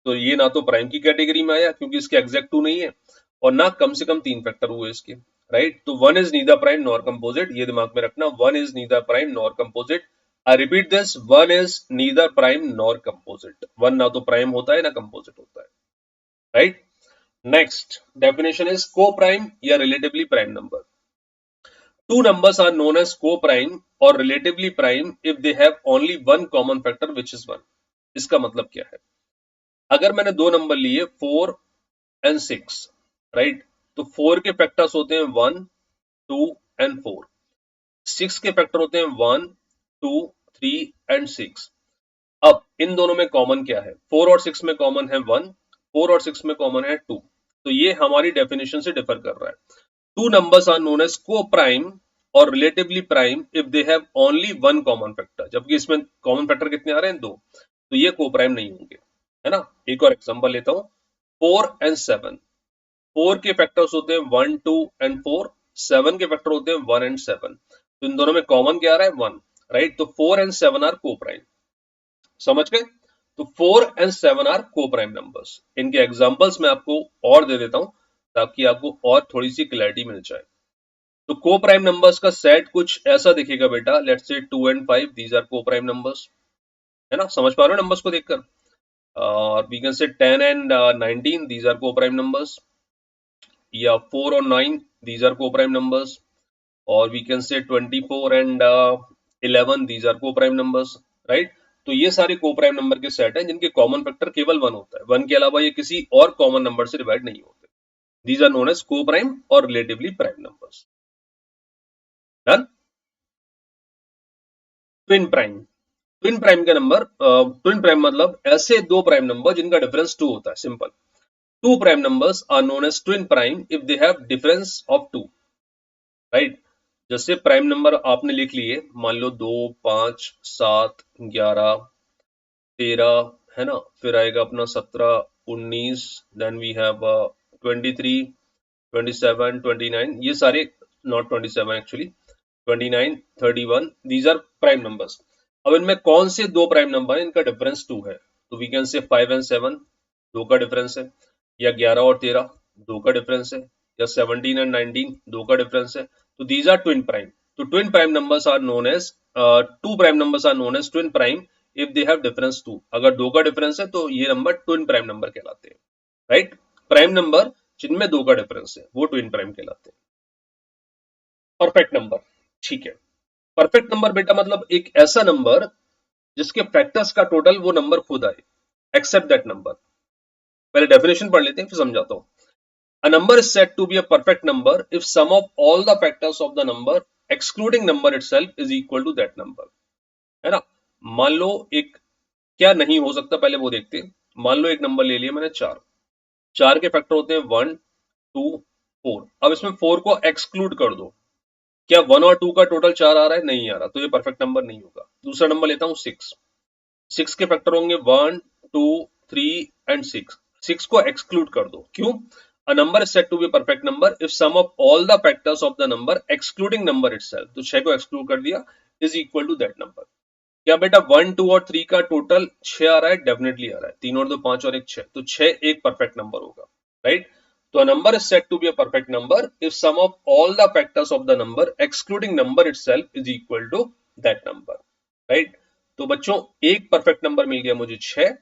तो ये ना तो प्राइम की कैटेगरी में आया क्योंकि इसके एग्जैक्ट 2 नहीं है, और ना कम से कम 3 फैक्टर हुए इसके, राइट। तो 1 is neither prime nor composite, ये दिमाग में रखना। 1 is neither prime nor composite. I repeat this, 1 is neither prime nor composite. 1 ना तो प्राइम होता है ना कंपोजिट होता है, राइट। नेक्स्ट डेफिनेशन इज को प्राइम या relatively prime number. Two numbers are known as co-prime or relatively prime if they have only one common factor which is 1। इसका मतलब क्या है? अगर मैंने दो नंबर लिए 4 एंड 6, राइट, तो 4 के फैक्टर्स होते हैं 1, 2 एंड 4। 6 के फैक्टर होते हैं 1, 2, 3 एंड 6। अब इन दोनों में कॉमन क्या है? 4 और 6 में कॉमन है 1, 4 और 6 में कॉमन है 2। तो ये हमारी डेफिनेशन से डिफर कर रहा है। Two numbers are known as co-prime और relatively prime if they have only one common factor। जबकि इसमें कॉमन फैक्टर कितने आ रहे हैं? 2। तो ये को-प्राइम नहीं होंगे, है ना। एक और एग्जांपल लेता हूं, 4 एंड 7। 4 के फैक्टर्स होते हैं 1, 2 एंड 4। 7 के फैक्टर होते हैं 1 एंड 7। तो इन दोनों में कॉमन क्या आ रहा है? 1, राइट। तो 4 एंड 7 आर को-प्राइम। समझ गए? तो 4 एंड 7 आर को-प्राइम नंबर्स। इनके एग्जांपल्स मैं आपको और दे देता हूं ताकि आपको और थोड़ी सी क्लैरिटी मिल जाए। तो को प्राइम नंबर्स का सेट कुछ ऐसा दिखेगा बेटा, let's say 2 and 5, these are coprime numbers, है ना। समझ पा रहे हो नंबर्स को देखकर? और we can say 10 and 19, these are coprime numbers, या 4 और 9, these are coprime numbers, और we can say 24 and 11, these are coprime numbers, right. तो ये सारे को प्राइम नंबर के सेट हैं जिनके कॉमन फैक्टर केवल 1 होता है। 1 के अलावा ये किसी और कॉमन नंबर से डिवाइड नहीं होते। दीज आर नोन एज को प्राइम और relatively prime numbers. Done. Twin prime. Twin prime का नंबर, ट्विन प्राइम मतलब ऐसे दो प्राइम नंबर जिनका डिफरेंस 2 होता है, simple. Two prime numbers are known as twin prime if they have difference of 2, right. जैसे प्राइम नंबर आपने लिख लिए, मान लो 2, 5, 7, 11, 13, है ना। फिर आएगा अपना 17, 19, देन वी हैव 23, 27, 29, ये सारे not 27 actually, 29, 31, these are prime numbers. अब इनमें कौन से दो प्राइम नंबर है, इनका डिफरेंस 2 है, तो वी कैन से 5 एंड 7 दो का डिफरेंस है, या 11 और 13 दो का डिफरेंस है, या 17 एंड 19 दो का डिफरेंस है, तो दीज आर ट्विन प्राइम। तो twin prime numbers are known as two prime numbers are known as twin prime if they have difference 2। अगर दो का डिफरेंस है तो ये नंबर ट्विन प्राइम नंबर कहलाते हैं, राइट। प्राइम नंबर जिनमें दो का डिफरेंस है वो ट्विन प्राइम कहलाते हैं। परफेक्ट नंबर, ठीक है। परफेक्ट नंबर बेटा मतलब एक ऐसा नंबर जिसके फैक्टर्स का टोटल वो नंबर खुद आए, एक्सेप्ट दैट नंबर। पहले डेफिनेशन पढ़ लेते हैं फिर समझाता हूं। A number is said to be a perfect number if sum of all the factors of the number excluding number itself is equal to that number, है ना। मान लो एक, क्या नहीं हो सकता पहले वो देखते हैं। मान लो एक नंबर ले लिया मैंने 4, 4 के फैक्टर होते हैं 1, 2, 4। अब इसमें 4 को एक्सक्लूड कर दो, क्या 1 और 2 का टोटल 4 आ रहा है, नहीं आ रहा, तो ये परफेक्ट नंबर नहीं होगा। दूसरा नंबर लेता हूं 6, 6 के फैक्टर होंगे 1, 2, 3 एंड 6, 6 को एक्सक्लूड कर दो, क्यों। A number is said to be a perfect number if sum of all the factors of the number excluding number itself, तो 6 को एक्सक्लूड कर दिया, is equal to that number। क्या बेटा 1, 2 और 3 का टोटल 6 आ रहा है, डेफिनेटली आ रहा है, 3 और 2 5 और 1 6, तो 6 एक परफेक्ट नंबर होगा, राइट। तो a number is said to be a perfect number if sum of all the factors of the number excluding number itself is equal to that number, right। तो बच्चों एक परफेक्ट नंबर मिल गया मुझे 6।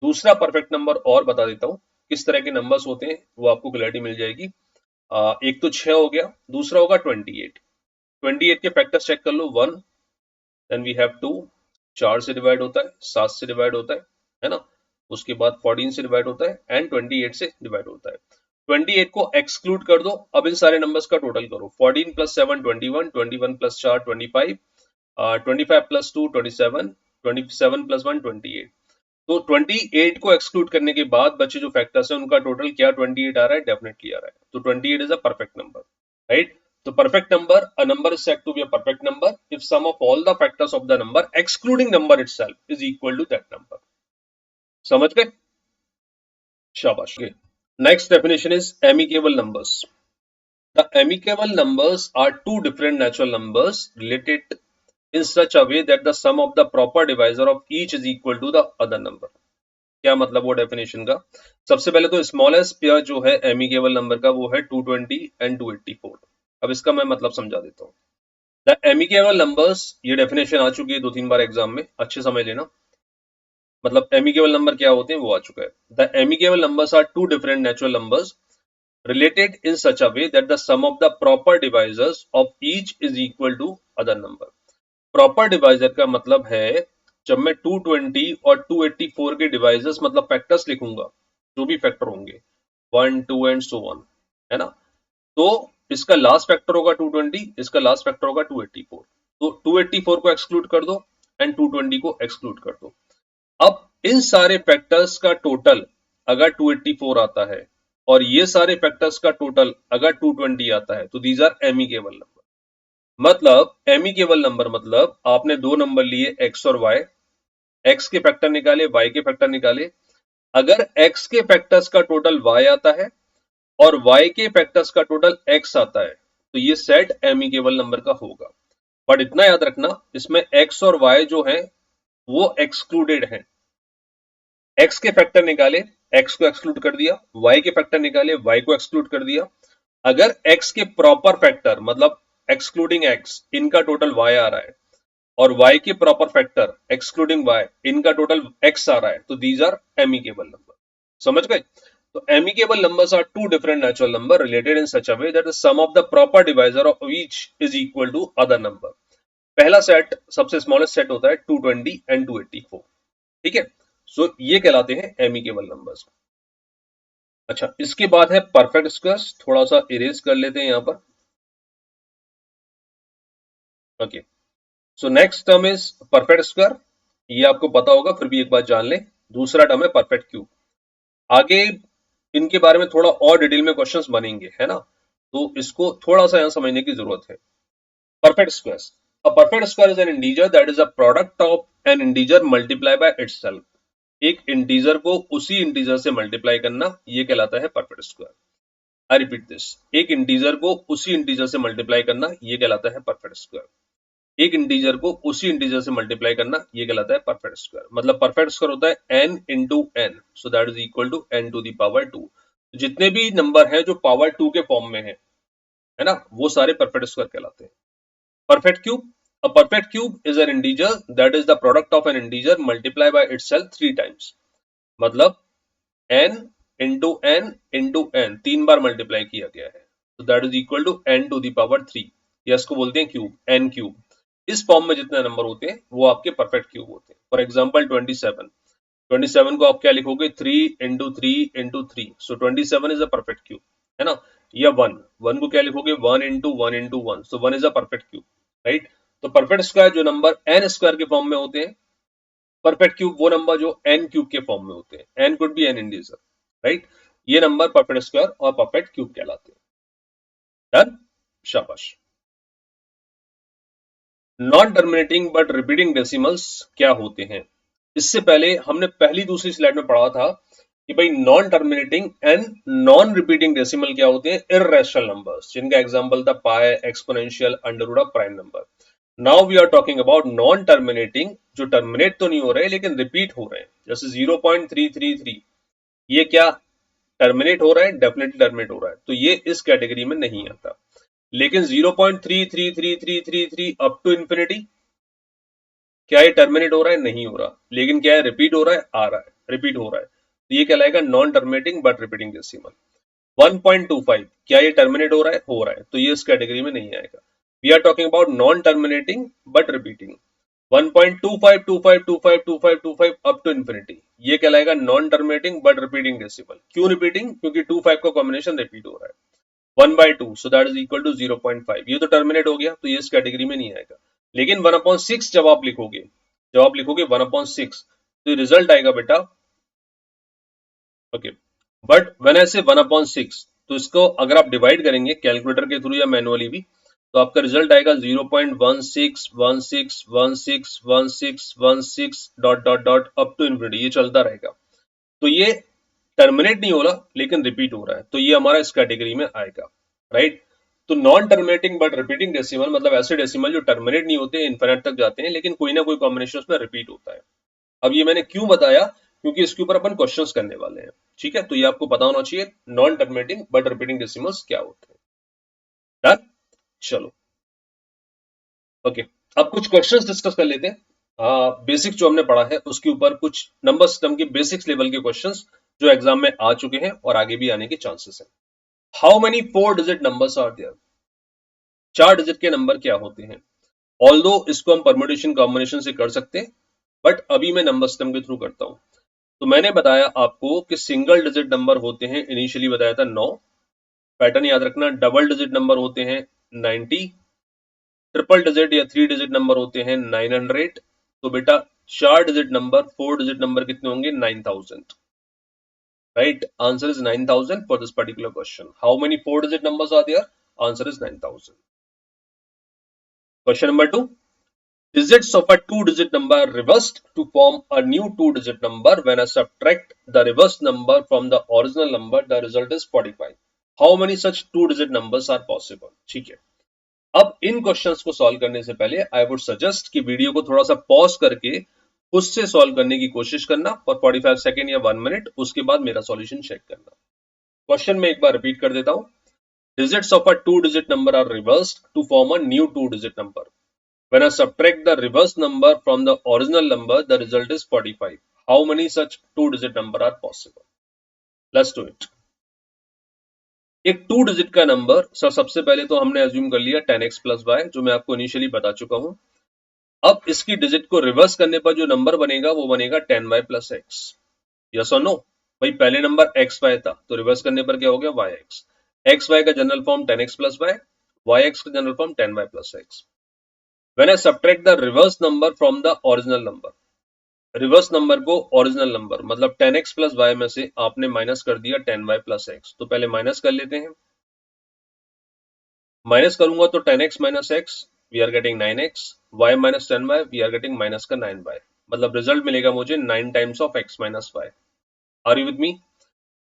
दूसरा परफेक्ट नंबर और बता देता हूं किस तरह के नंबर्स होते हैं, वो आपको क्लैरिटी मिल जाएगी। एक तो 6 हो गया, दूसरा होगा 28। 28 के फैक्टर्स चेक कर लो, 1, देन वी हैव 2, 4 से डिवाइड होता है, 7 से डिवाइड होता है ना। उसके बाद 14 से डिवाइड होता है एंड 28 से डिवाइड होता है। 28 को एक्सक्लूड कर दो, अब इन सारे नंबर्स का टोटल करो, 14 प्लस 7 21, 21 प्लस 4 25, 25 प्लस 2 27, 27 प्लस 1 28। तो 28 को एक्सक्लूड करने के बाद बचे जो फैक्टर्स हैं उनका टोटल क्या 28 आ रहा है, डेफिनेटली आ रहा है। तो 28 is a perfect number, right. तो perfect number, a number is said to be a perfect number if sum of all the factors of the number excluding number itself is equal to that number. समझ गए, शाबाश। Next definition is amicable numbers. The amicable numbers are two different natural numbers related in such a way that the sum of the proper divisor of each is equal to the other number। क्या मतलब वो डेफिनेशन का। सबसे पहले तो स्मॉलेस्ट पेयर जो है एमिकेबल नंबर का वो है 220 एंड 284। अब इसका मैं मतलब समझा देता हूँ। द एमिकेबल नंबर्स, ये डेफिनेशन आ चुकी है 2-3 बार एग्जाम में, अच्छे समझ लेना। मतलब एमिकेबल नंबर क्या होते हैं वो आ चुका है। The amicable numbers are two different natural numbers related in such a way that the sum of the proper divisors of each is equal to other number। Proper divisor का मतलब है जब मैं 220 और 284 के डिवाइजर्स मतलब फैक्टर्स लिखूंगा, जो भी फैक्टर होंगे 1, 2 एंड सो ऑन, है ना। तो इसका लास्ट फैक्टर होगा 220, इसका लास्ट फैक्टर होगा 284। तो 284 को एक्सक्लूड कर दो एंड 220 को एक्सक्लूड कर दो। अब इन सारे फैक्टर्स का टोटल अगर 284 आता है और ये सारे फैक्टर्स का टोटल अगर 220 आता है तो दीज आर एमिकेबल नंबर। मतलब एमिकेबल नंबर मतलब आपने दो नंबर लिए x और y, x के फैक्टर निकाले, y के फैक्टर निकाले। अगर x के फैक्टर्स का टोटल y आता है और y के फैक्टर्स का टोटल x आता है तो ये सेट एमिकेबल नंबर का होगा। बट इतना याद रखना, इसमें x और y जो है वो एक्सक्लूडेड हैं। x के फैक्टर निकाले, x को एक्सक्लूड कर दिया, y के फैक्टर निकाले, y को एक्सक्लूड कर दिया। अगर x के प्रॉपर फैक्टर मतलब एक्सक्लूडिंग x इनका टोटल y आ रहा है और y के प्रॉपर फैक्टर एक्सक्लूडिंग y इनका टोटल x आ रहा है तो दीज आर एमिकेबल नंबर। समझ गए। तो amicable numbers are two different natural number related in such a way that the sum of the proper divisor of each is equal to other number. पहला सेट सबसे स्मॉलेस्ट सेट होता है 220 एंड 284, ठीक है। सो ये कहलाते हैं एमिकेबल नंबर्स। अच्छा, इसके बाद है परफेक्ट स्क्वायर्स, थोड़ा सा इरेज कर लेते हैं यहां पर। Okay, so next term is perfect square, ये आपको पता होगा फिर भी एक बार जान लें। दूसरा टर्म है परफेक्ट क्यूब। आगे इनके बारे में थोड़ा और डिटेल में क्वेश्चंस बनेंगे, है ना, तो इसको थोड़ा सा यहां समझने की जरूरत है। Perfect squares, a perfect square is an integer that is a product of N integer multiply by itself. एक इंटीजर को उसी इंटीजर से मल्टीप्लाई करना, ये कहलाता है perfect square. I repeat this, एक इंटीजर को उसी इंटीजर से मल्टीप्लाई करना ये कहलाता है परफेक्ट स्क्वायर। एक इंटीजर को उसी इंटीजर से मल्टीप्लाई करना ये कहलाता है परफेक्ट स्क्वायर। मतलब परफेक्ट स्क्वायर होता है n into n, so that is equal to n to the power 2। जितने भी नंबर हैं जो पावर 2 के फॉर्म में है ना, वो सारे परफेक्ट स्क्वायर कहलाते हैं। Perfect cube. A perfect cube is an integer that is the product of an integer multiplied by itself 3 times. मतलब n into n 3 बार मल्टीप्लाई किया गया है, तो that is equal to n to the power 3, या इसको बोलते हैं क्यूब, n क्यूब। इस फॉर्म में जितने नंबर होते हैं वो आपके परफेक्ट क्यूब होते हैं। फॉर एग्जांपल 27 को आप क्या लिखोगे, 3 into 3, so 27 is a perfect cube, है ना। या 1 को क्या लिखोगे, 1 into 1, so 1 is a perfect cube, right. तो परफेक्ट स्क्वायर जो नंबर n स्क्वायर के फॉर्म में होते हैं, परफेक्ट क्यूब वो नंबर जो n क्यूब के फॉर्म में होते हैं, n could be N integer, right. ये नंबर परफेक्ट स्क्वायर और परफेक्ट क्यूब कहलाते हैं। डन, शाबाश। Non terminating but repeating decimals क्या होते हैं? इससे पहले हमने पहली दूसरी स्लाइड में पढ़ा था कि भाई non terminating and non repeating decimal क्या होते हैं, इर्रेशनल नंबर्स, जिनका एग्जांपल था pi, exponential, under root of prime number. Now we are talking about non terminating, जो टर्मिनेट तो नहीं हो रहे लेकिन रिपीट हो रहे हैं, जैसे 0.333, ये क्या टर्मिनेट हो रहा है, डेफिनेटली टर्मिनेट हो रहा है, तो ये इस कैटेगरी में नहीं आता। लेकिन 0.33333 अप टू इंफिनिटी, क्या ये टर्मिनेट हो रहा है, नहीं हो रहा, लेकिन क्या है, रिपीट हो रहा है, आ रहा है, रिपीट हो रहा है, तो ये कहलाएगा non terminating but repeating decimal. 1.25 क्या ये टर्मिनेट हो रहा है, तो ये इस कैटेगरी में नहीं आएगा। We are talking about non terminating but repeating. 1.25252525 up to infinity, ये कहलाएगा non terminating but repeating decimal. क्यों रिपीटिंग, क्योंकि 25 का कॉम्बिनेशन रिपीट हो रहा है। 1/2, so that is equal to 0.5, ये तो टर्मिनेट हो गया, तो ये इस कैटेगरी में नहीं आएगा। लेकिन 1/6 जब आप लिखोगे 1/6, तो रिजल्ट आएगा बेटा, ओके। बट व्हेन आई से 1/6, तो इसको अगर आप डिवाइड करेंगे कैलकुलेटर के थ्रू या मैनुअली भी, तो आपका रिजल्ट आएगा 0.1616161616 dot dot dot up to infinity, ये चलता रहेगा। तो ये टर्मिनेट नहीं हो रहा लेकिन रिपीट हो रहा है, तो ये हमारा इस कैटेगरी में आएगा, राइट। तो non terminating but repeating decimal मतलब ऐसे डेसिमल जो टर्मिनेट नहीं होते, इनफिनिट तक जाते हैं, लेकिन कोई ना कोई कॉम्बिनेशन उसमें रिपीट होता है। अब ये मैंने क्यों बताया, क्योंकि इसके ऊपर अपन क्वेश्चंस करने वाले हैं, ठीक है। तो ये आपको पता होना चाहिए non terminating but repeating decimals क्या होते हैं। डन, चलो, ओके। अब कुछ क्वेश्चंस डिस्कस कर लेते हैं। बेसिक जो हमने पढ़ा है उसके ऊपर कुछ नंबर सिस्टम के बेसिक्स लेवल के क्वेश्चंस जो एग्जाम में आ चुके हैं और आगे भी आने के चांसेस हैं। How many 4 digit numbers are there? 4 digit के नंबर क्या होते हैं? ऑल्दो इसको हम परम्यूटेशन कॉम्बिनेशन से कर सकते हैं, बट अभी मैं नंबर सिस्टम के थ्रू करता हूं। तो मैंने बताया आपको कि सिंगल डिजिट नंबर होते हैं, इनिशियली बताया था 9, पैटर्न याद रखना। डबल डिजिट नंबर होते हैं 90, ट्रिपल डिजिट या 3 डिजिट नंबर होते हैं 900। तो बेटा 4 डिजिट नंबर, 4 डिजिट नंबर कितने होंगे, 9000, right. Answer is 9000 for this particular question. How many 4 digit numbers are there? Answer is 9000। Question number 2, digits of a two-digit number are reversed to form a new two-digit number. When I subtract the reversed number from the original number, the result is 45. How many such two-digit numbers are possible? ठीक है। अब इन क्वेश्चंस को सॉल्व करने से पहले आई वुड सजेस्ट कि वीडियो को थोड़ा सा पॉज करके उससे सॉल्व करने की कोशिश करना फॉर 45 सेकेंड या 1 मिनट, उसके बाद मेरा सॉल्यूशन चेक करना। क्वेश्चन में एक बार रिपीट कर देता हूं। Digits of a two-digit number are reversed to form a new two-digit number. When I subtract the reverse number from the original number, the result is 45. How many such two-digit number are possible? Let's do it. एक टू डिजिट का नंबर, सर सबसे पहले तो हमने अज्यूम कर लिया 10x प्लस वाई, जो मैं आपको इनिशियली बता चुका हूं। अब इसकी डिजिट को रिवर्स करने पर जो नंबर बनेगा वो बनेगा 10y प्लस एक्स। यस और नो? भाई पहले नंबर xy था, तो रिवर्स करने पर क्या हो गया, yx। xy का general form 10x plus y, yx का general form 10y plus x. When I subtract the reverse number from the original number, reverse number को ओरिजिनल नंबर मतलब 10x प्लस वाई में से आपने माइनस कर दिया 10y प्लस एक्स, तो पहले माइनस कर लेते हैं। माइनस करूंगा तो 10x minus x we are getting 9x, y minus 10y we are getting minus का 9y, मतलब रिजल्ट मिलेगा मुझे 9 times of x minus y. Are you with me?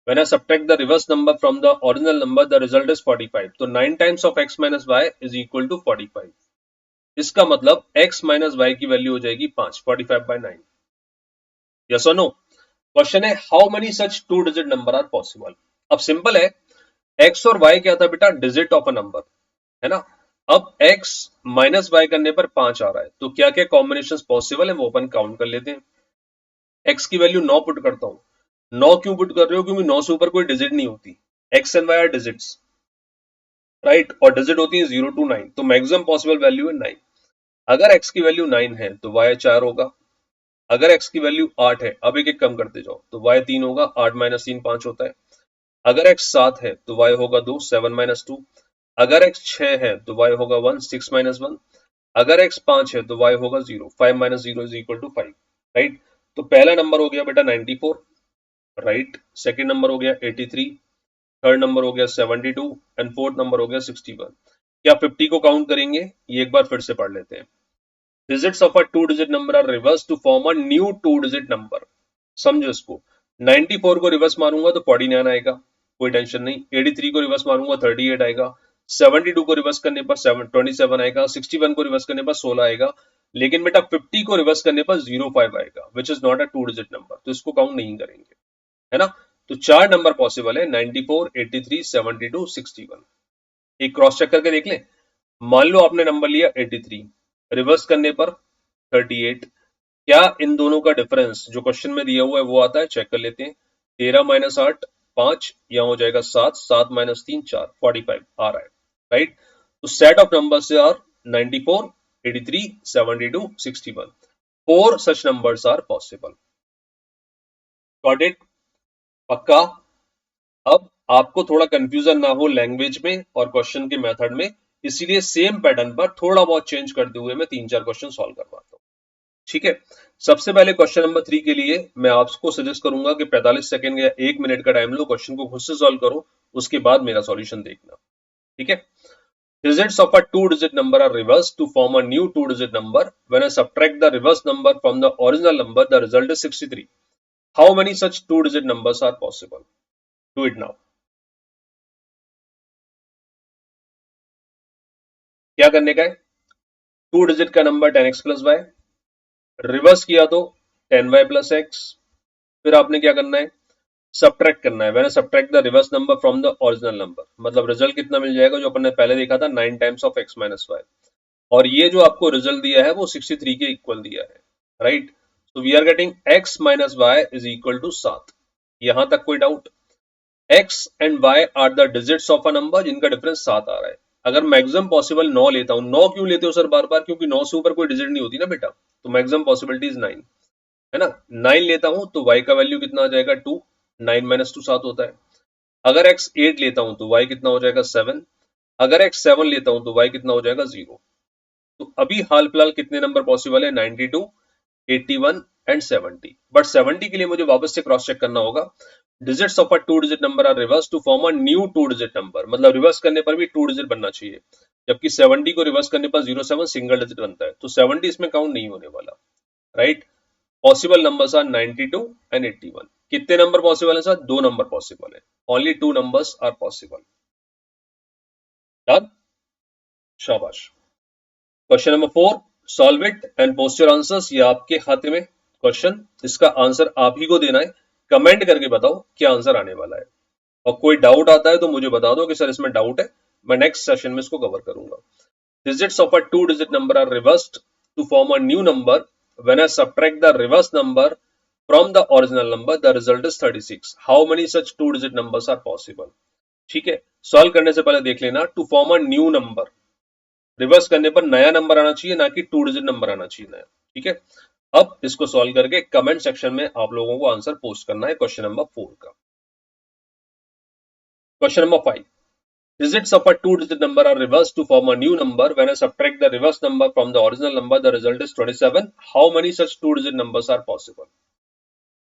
When I subtract the reverse number from the original number, the result is 45. तो 9 times of x minus y is equal to 45. इसका मतलब x minus y की वैल्यू हो जाएगी 5, 45 by 9. Yes or no? Question है how many such two digit number are possible. अब सिंपल है, x और y क्या था बेटा, डिजिट ऑफ अ नंबर है ना. अब x माइनस y करने पर 5 आ रहा है, तो क्या क्या कॉम्बिनेशन पॉसिबल है वो अपन काउंट कर लेते हैं. x की वैल्यू 9 पुट करता हूं. 9 क्यों पुट कर रहे हो, क्योंकि 9 से ऊपर कोई डिजिट नहीं होती. x and y are digits, right, और डिजिट होती है 0 to 9, तो मैक्सिमम पॉसिबल वैल्यू है 9. अगर x की वैल्यू 9 है तो y 4 होगा. अगर x की वैल्यू 8 है, अब एक एक कम करते जाओ, तो y 3 होगा, 8 माइनस 3 5 होता है. अगर x 7 है तो y होगा 2, 7 माइनस 2. अगर x 6 है तो y होगा 1, 6 माइनस 1. अगर x 5 है तो y होगा 0, 5 minus 0 is equal to 5, right. तो पहला नंबर हो गया बेटा 94, राइट. सेकेंड नंबर हो गया 83, थर्ड नंबर हो गया 72 एंड फोर्थ नंबर हो गया 61. क्या 50 को काउंट करेंगे, ये एक बार फिर से पढ़ लेते हैं. Digits of a two digit number are reverse to form a new two digit number. समझो इसको. 94 को रिवर्स मारूंगा तो 49 आएगा, कोई टेंशन नहीं. 83 को रिवर्स मारूंगा 38 आएगा. 72 को रिवर्स करने पर 27 आएगा. 61 को रिवर्स करने पर 16 आएगा. लेकिन बेटा 50 को रिवर्स करने पर 05 आएगा, विच is not a two digit number, तो इसको काउंट नहीं करेंगे, है ना. तो चार नंबर पॉसिबल है, 94, 83, 72, 61. एक क्रॉस चेक करके देख लें. मान लो आपने नंबर लिया 83, रिवर्स करने पर 38. क्या इन दोनों का डिफरेंस जो क्वेश्चन में दिया हुआ है वो आता है, चेक कर लेते हैं. 13 माइनस 8 5, यहाँ हो जाएगा 7, 7 माइनस 3 4, 45 आ रहा है, राइट. तो set of numbers are 94, 83, 72, 61. 4 such numbers are possible. Got it? पक्का. अब आपको थोड़ा कंफ्यूजन ना हो लैंग्वेज में और क्वेश्चन के मेथड में, इसीलिए सेम पैटर्न पर थोड़ा बहुत चेंज करते हुए मैं 3-4 क्वेश्चन सॉल्व करवाता हूं. ठीक है. सबसे पहले क्वेश्चन नंबर 3 के लिए मैं आपको सजेस्ट करूंगा कि 45 सेकंड या 1 मिनट का टाइम लो, क्वेश्चन को खुद से सॉल्व करो, उसके बाद मेरा सॉल्यूशन देखना. ठीक है. Digits of a two digit number are reversed to form a new two digit number. When I subtract the reverse number from the original number, the result is 63. How many such two digit numbers are possible? Do it now. क्या करने का है, टू डिजिट का number 10x plus y, reverse किया तो 10y प्लस एक्स. फिर आपने क्या करना है, सब्ट्रैक्ट करना है. When I subtract the reverse number from the original number, मतलब रिजल्ट कितना मिल जाएगा, जो अपन ने पहले देखा था 9 times of x minus y, और ये जो आपको रिजल्ट दिया है वो 63 के इक्वल दिया है, right. So we are getting x minus y is equal to 7. यहां तक कोई doubt. x and y are the digits of a number जिनका डिफरेंस 7 आ रहा है. अगर मैक्सिमम पॉसिबल 9 लेता हूं, 9 क्यों लेते हो सर बार बार, क्योंकि 9 से ऊपर कोई डिजिट नहीं होती ना बेटा, तो मैक्सिमम पॉसिबिलिटी इज 9, है ना. 9 लेता हूं तो y का वैल्यू कितना आ जाएगा 2, 9 माइनस 2 7 होता है. अगर x 8 लेता हूं तो y कितना हो जाएगा 7. अगर x 7 लेता हूं तो y कितना हो जाएगा 0. तो अभी हाल फिलहाल कितने नंबर पॉसिबल है, 92, 81 एंड 70. बट 70 के लिए मुझे वापस से क्रॉस चेक करना होगा. Digits of a two digit number are reverse to form a new two digit number, मतलब रिवर्स करने पर भी टू डिजिट बनना चाहिए, जबकि 70 को रिवर्स करने पर 07 सिंगल डिजिट बनता है, तो 70 इसमें काउंट नहीं होने वाला, right. Possible numbers are 92 and 81. कितने नंबर पॉसिबल है सर, दो नंबर पॉसिबल है, only two numbers are possible. Done, शाबाश. Question number 4, solve it and post your answers. ये आपके खाते में क्वेश्चन, इसका आंसर आप ही को देना है. कमेंट करके बताओ क्या आंसर आने वाला है, और कोई डाउट आता है तो मुझे बता दो कि सर इसमें डाउट है, मैं नेक्स्ट सेशन में इसको कवर करूंगा. Digits of a two digit number are reversed to form a new number. When I subtract the reverse number from the original number, the result is 36. How many such two digit numbers are possible. ठीक है. सॉल्व करने से पहले देख लेना, to form a new number, reverse करने पर नया नंबर आना चाहिए, ना कि टू डिजिट नंबर आना चाहिए नया. ठीक है. अब इसको सॉल्व करके कमेंट सेक्शन में आप लोगों को आंसर पोस्ट करना है क्वेश्चन नंबर 4 का. Question number 5, digits of a two-digit number are reversed to form a new number. When I subtract the reverse number from the original number, the result is 27. How many such two-digit numbers are possible?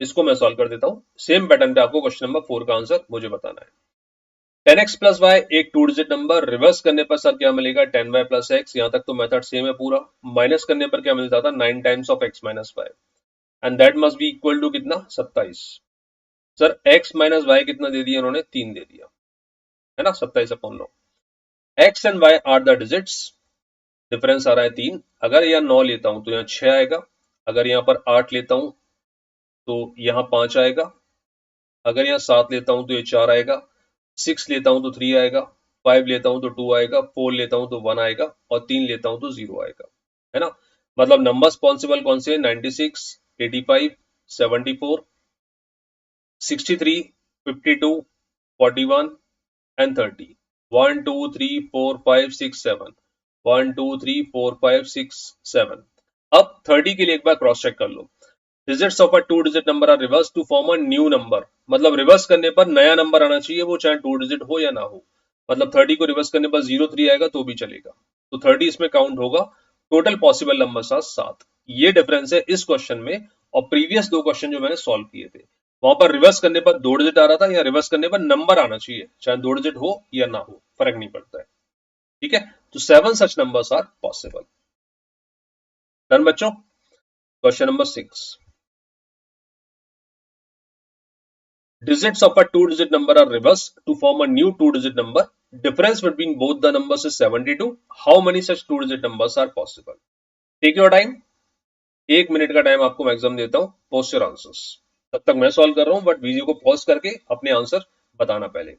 इसको मैं सॉल्व कर देता हूं. सेम पैटर्न पे आपको क्वेश्चन नंबर 4 का आंसर मुझे बताना है. 10x प्लस वाई एक टू डिजिट नंबर, रिवर्स करने पर सर क्या मिलेगा 10y प्लस एक्स. यहां तक तो मेथड सेम है पूरा. माइनस करने पर क्या मिलता था 9 times of x minus y, and that must be equal to कितना 27. सर x माइनस वाई कितना दे दिया उन्होंने, 3 दे दिया, है ना, 27/9। x and y are the digits, difference आ रहा है 3। अगर यहाँ 9 लेता हूं तो यहाँ 6 आएगा, अगर यहाँ पर 8 लेता हूं तो यहाँ 5 आएगा, अगर यहाँ 7 लेता हूं तो ये 4 आएगा, 6 लेता हूं तो 3 आएगा, 5 लेता हूं तो 2 आएगा, 4 लेता हूं तो 1 आएगा, और 3 लेता हूं तो 0 आएगा, है ना। मतलब नंबर्स पॉसिबल कौन से हैं, 96, 85, 74, 63, 52, 41 एंड 30। 1 2 3 4 5 6 7, 1 2 3 4 5 6 7। अब 30 के लिए एक बार क्रॉस चेक कर लो। Digits of a 2 digit number are reverse to form a new number, मतलब रिवर्स करने पर नया नंबर आना चाहिए, वो चाहे 2 डिजिट हो या ना हो। मतलब 30 को रिवर्स करने पर 03 आएगा तो भी चलेगा, तो 30 इसमें काउंट होगा। टोटल पॉसिबल नंबर था 7। ये डिफरेंस है इस क्वेश्चन में और प्रीवियस 2 क्वेश्चन जो मैंने सॉल्व किए थे, वहां पर रिवर्स करने पर 2 डिजिट आ रहा था, या रिवर्स करने पर नंबर आना चाहिए, चाहे 2 डिजिट हो या ना हो, फर्क नहीं पड़ता है। ठीक है, तो 7 सच नंबर्स आर पॉसिबल। डन बच्चों। Question number 6, digits of a two-digit number are reversed to form a new two-digit number. Difference between both the numbers is 72. How many such two-digit numbers are possible? Take your time. 1 minute का टाइम आपको मैक्सिमम देता हूं, पोस्ट योर आंसर्स। तब तक मैं सॉल्व कर रहा हूं, बट वीडियो को पॉज करके अपने आंसर बताना पहले।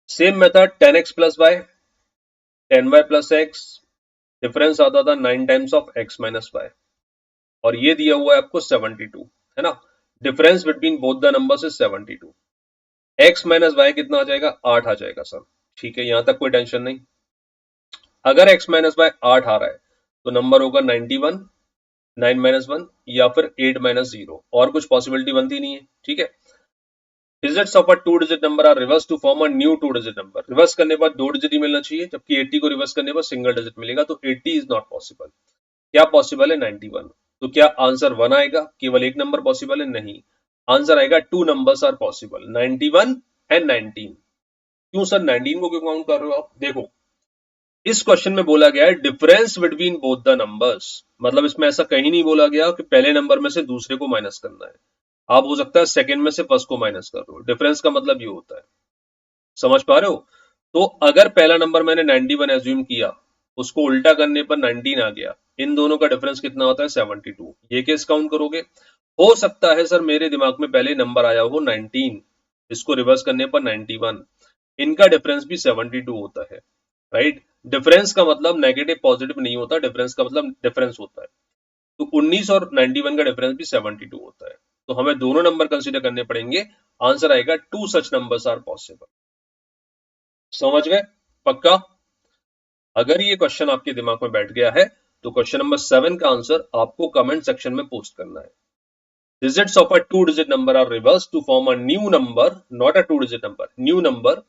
Same method 10x plus y, 10y plus x, difference आता था 9 times of x minus y, और ये दिया हुआ है आपको 72, है ना। Difference between both the numbers is 72। x minus y कितना आ जाएगा, 8 आ जाएगा सर। ठीक है, यहां तक कोई टेंशन नहीं। अगर x माइनस वाई 8 आ रहा है तो नंबर होगा 91, 9 माइनस 1, या फिर 8 माइनस 0, और कुछ पॉसिबिलिटी बनती नहीं है। ठीक है, digits of a two digit number are reverse to form a new two digit number. Reverse करने पर 2 डिजिट ही मिलना चाहिए, जबकि 80 को रिवर्स करने पर सिंगल डिजिट मिलेगा, तो 80 इज नॉट पॉसिबल। क्या पॉसिबल है, 91। तो क्या आंसर 1 आएगा, केवल एक नंबर पॉसिबल है, नहीं। आंसर आएगा 2 नंबर्स आर पॉसिबल, 91 एंड 19। क्यों सर 19 को क्यों काउंट कर रहे हो आप, देखो इस क्वेश्चन में बोला गया है difference between both the numbers, मतलब इसमें ऐसा कहीं नहीं बोला गया कि पहले नंबर में से दूसरे को माइनस करना है। आप हो सकता है सेकंड में से फर्स्ट को माइनस कर रहे हो, डिफरेंस का मतलब ये होता है। समझ पा रहे हो। तो अगर पहला नंबर मैंने 91 एज्यूम किया, उसको उल्टा करने पर 19 आ गया, इन दोनों का डिफरेंस कितना होता है, 72। ये केस काउंट करोगे। हो सकता है सर मेरे दिमाग में पहले नंबर आया हो 19, इसको रिवर्स करने पर 91, इनका डिफरेंस भी 72 होता है, राइट। डिफरेंस का मतलब नेगेटिव पॉजिटिव नहीं होता, डिफरेंस का मतलब डिफरेंस होता है। तो 19 और 91 का डिफरेंस भी 72 होता है, तो हमें दोनों नंबर कंसीडर करने पड़ेंगे। आंसर आएगा 2 सच नंबर्स आर पॉसिबल। समझ गए, पक्का। अगर ये क्वेश्चन आपके दिमाग में बैठ गया है तो क्वेश्चन नंबर 7 का आंसर आपको कमेंट सेक्शन में पोस्ट करना है। Digits of a two digit number are reverse to form a new number, not a two digit number, new number.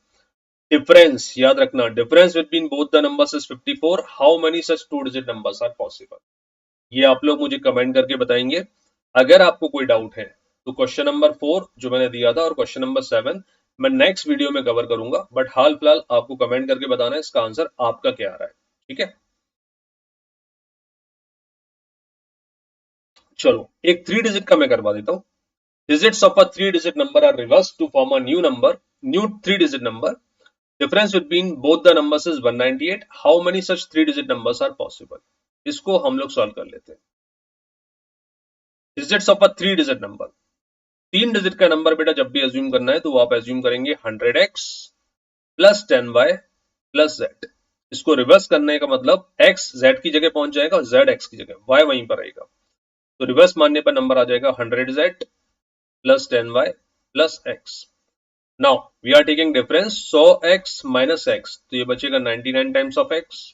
Difference याद रखना, difference between both the numbers is 54। How many such two digit numbers are possible, ये आप लोग मुझे कमेंट करके बताएंगे। अगर आपको कोई डाउट है तो क्वेश्चन नंबर 4 जो मैंने दिया था और क्वेश्चन नंबर 7 मैं नेक्स्ट वीडियो में कवर करूंगा, बट हाल फिलहाल आपको कमेंट करके बताना है इसका आंसर आपका क्या आ रहा है। ठीक है, चलो एक 3 डिजिट का मैं करवा देता हूं। Digits of a 3 digit number are reverse to form a new number, new 3 digit number. Difference between both the numbers is 198। How many such 3 digit numbers are possible, इसको हम लोग सॉल्व कर लेते हैं। Digits of a 3 digit number, 3 digit का नंबर बेटा जब भी एज्यूम करना है तो आप एज्यूम करेंगे 100x plus 10y plus z। इसको रिवर्स करने का मतलब x z की जगह पहुंच जाएगा और z x की जगह, y वहीं पर रहेगा। तो रिवर्स मानने पर नंबर आ जाएगा 100z plus 10y plus x। Now we are taking difference 100x minus x, तो ये बचेगा 99 टाइम्स ऑफ x।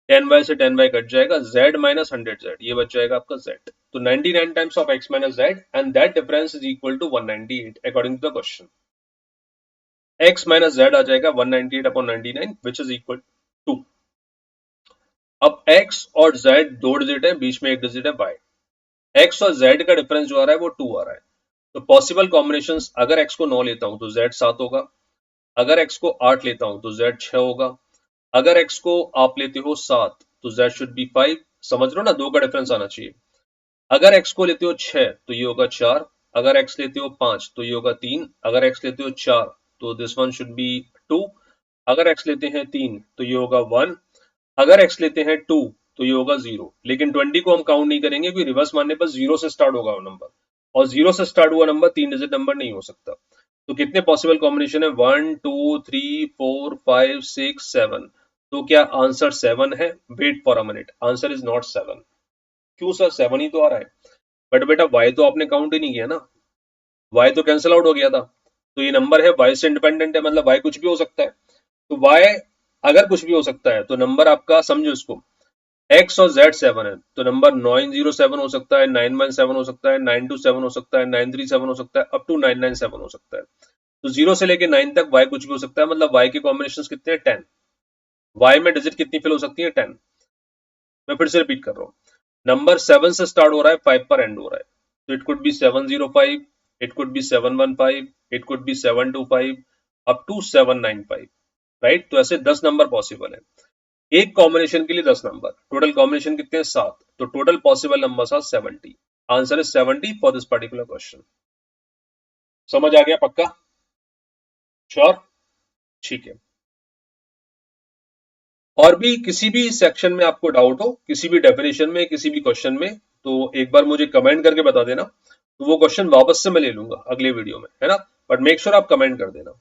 10y से 10y कट जाएगा, z माइनस 100z, ये बच जाएगा आपका z। तो 99 times of x minus z and that difference is equal to 198 according to the question. x minus z आ जाएगा 198 upon 99 which is equal to. अब x और z दो डिजिट है, बीच में एक डिजिट है y। x और z का डिफरेंस जो आ रहा है वो 2 आ रहा है। तो पॉसिबल कॉम्बिनेशंस, अगर x को 9 लेता हूं तो z 7 होगा, अगर x को 8 लेता हूं तो z 6 होगा, अगर x को आप लेते हो 7 तो z शुड बी 5। समझ लो ना, 2 का डिफरेंस आना चाहिए। अगर x को लेते हो 6 तो ये होगा 4, अगर x लेते हो 5 तो ये होगा 3, अगर x लेते हो 4 तो दिस वन शुड बी 2, अगर x लेते हैं 3 तो ये होगा 1, अगर x लेते हैं 2 तो ये होगा 0। लेकिन 20 को हम काउंट नहीं करेंगे क्योंकि रिवर्स मानने पर 0 से स्टार्ट होगा वो नंबर, और 0 से स्टार्ट हुआ नंबर 3 डिजिट नंबर नहीं हो सकता। तो कितने पॉसिबल कॉम्बिनेशन है? 1 2 3 4 5 6 7। तो क्या आंसर 7 है? Wait for a minute, answer is not 7। क्यों सर? 7 ही तो आ रहा है। बट बेटा y तो आपने काउंट ही नहीं किया ना, y तो कैंसिल आउट हो गया था। तो ये नंबर है y से इंडिपेंडेंट है, मतलब y कुछ भी हो सकता है। तो y अगर कुछ भी हो सकता है तो नंबर आपका समझो इसको, x और z 7 है तो नंबर 907 हो सकता है, 917 हो सकता है, 927 हो सकता है, 937 हो सकता है, अप टू 997 हो सकता है। तो 0 से लेके 9 तक y कुछ भी हो सकता है, मतलब y के कॉम्बिनेशन कितने हैं? 10। y में डिजिट कितनी फिल हो सकती है? 10। मैं फिर से रिपीट कर रहा हूँ, नंबर 7 से स्टार्ट हो रहा है, 5 पर एंड हो रहा है। तो it could be 705, it could be 715, it could be 725 up to 795, right? तो ऐसे 10 नंबर पॉसिबल है। एक कॉम्बिनेशन के लिए 10 नंबर, टोटल कॉम्बिनेशन कितने हैं? 7। तो total possible number are 70। Answer is 70 for this particular question. समझ आ गया? पक्का? श्योर? ठीक है। और भी किसी भी सेक्शन में आपको डाउट हो, किसी भी डेफिनेशन में, किसी भी क्वेश्चन में, तो एक बार मुझे कमेंट करके बता देना, तो वो क्वेश्चन वापस से मैं ले लूंगा अगले वीडियो में, है ना? बट मेक श्योर आप कमेंट कर देना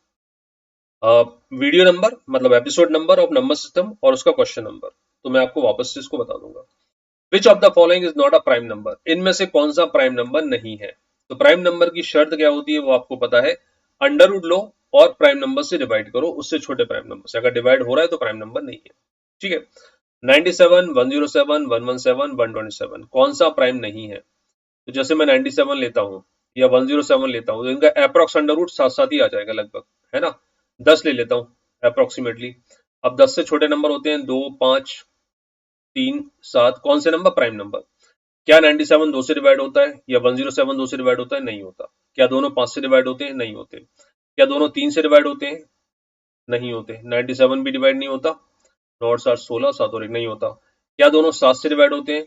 वीडियो नंबर, मतलब episode number of number system और उसका क्वेश्चन नंबर, तो मैं आपको वापस से इसको बता दूंगा। विच of the following is not a prime number? इनमें से कौन सा प्राइम नंबर नहीं है? तो प्राइम नंबर की शर्त क्या होती है वो आपको पता है, अंडर रूट लो और प्राइम नंबर से डिवाइड करो, उससे छोटे प्राइम नंबर से। अगर डिवाइड हो रहा है तो प्राइम नंबर नहीं है, ठीक है? 97, 107, 117, 127 कौन सा प्राइम नहीं है? तो जैसे मैं 97 लेता हूँ या 107 लेता हूँ तो इनका अप्रॉक्स अंडर रूट साथ साथ ही आ जाएगा लगभग, है ना? 10 ले लेता हूँ अप्रोक्सीमेटली। अब 10 से छोटे नंबर होते हैं 2, 5, 3, 7, कौन से नंबर? Prime number. क्या 97 2 से डिवाइड होता है या 107 2 से डिवाइड होता है? नहीं होता। क्या दोनों 5 से डिवाइड होते हैं? नहीं होते। क्या दोनों 3 से डिवाइड होते हैं? नहीं होते। 97 भी डिवाइड नहीं होता, 9 और 7 16, 7 और 1 नहीं होता। क्या दोनों 7 से डिवाइड होते हैं?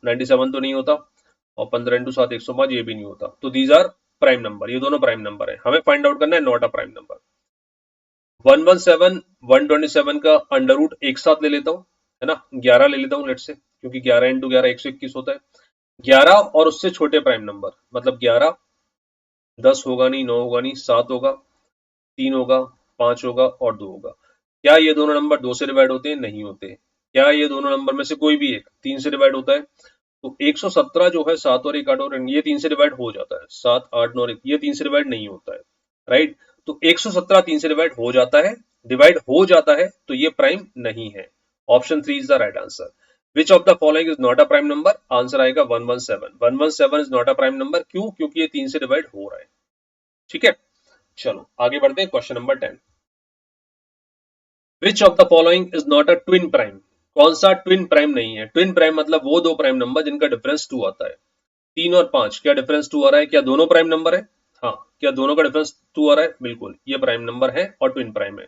97 तो नहीं होता, और 15 इंटू 7 105 ये भी नहीं होता। तो दीज आर प्राइम नंबर, ये दोनों प्राइम नंबर है। हमें फाइंड आउट करना है नॉट अ प्राइम नंबर। 117, 127 का अंडर रूट एक साथ ले लेता हूँ, है ना? 11 ले लेता हूँ लेट से, क्योंकि 11 इंटू 11 121 होता है। 11 और उससे छोटे प्राइम नंबर, मतलब 11, 10 होगा नहीं, 9 होगा नहीं, 7 होगा, 3 होगा, 5 होगा और 2 होगा। क्या ये दोनों नंबर 2 से डिवाइड होते हैं? नहीं होते। क्या ये दोनों नंबर में से कोई भी एक 3 से डिवाइड होता है? तो 117 जो है 7 और 1 8 और ये 3 से डिवाइड हो जाता है, 7 8 9 और 1 ये 3 से डिवाइड नहीं होता है, राइट? तो 117 3 से डिवाइड हो जाता है, तो ये प्राइम नहीं है। Option 3 is the right answer. Which of the following is not a prime number? Answer आएगा 117। 117 is not a prime number. क्यों? क्योंकि ये 3 से डिवाइड हो रहा है, ठीक है? चलो आगे बढ़ते हैं, question number 10। Which of the following is not a twin prime? कौन सा ट्विन प्राइम नहीं है? ट्विन प्राइम मतलब वो दो प्राइम नंबर जिनका डिफरेंस 2 आता है। 3 और 5 क्या डिफरेंस 2 आ रहा है? क्या दोनों प्राइम नंबर है? हाँ। क्या दोनों का डिफरेंस 2 आ रहा है? बिल्कुल, ये प्राइम नंबर है और ट्विन प्राइम है।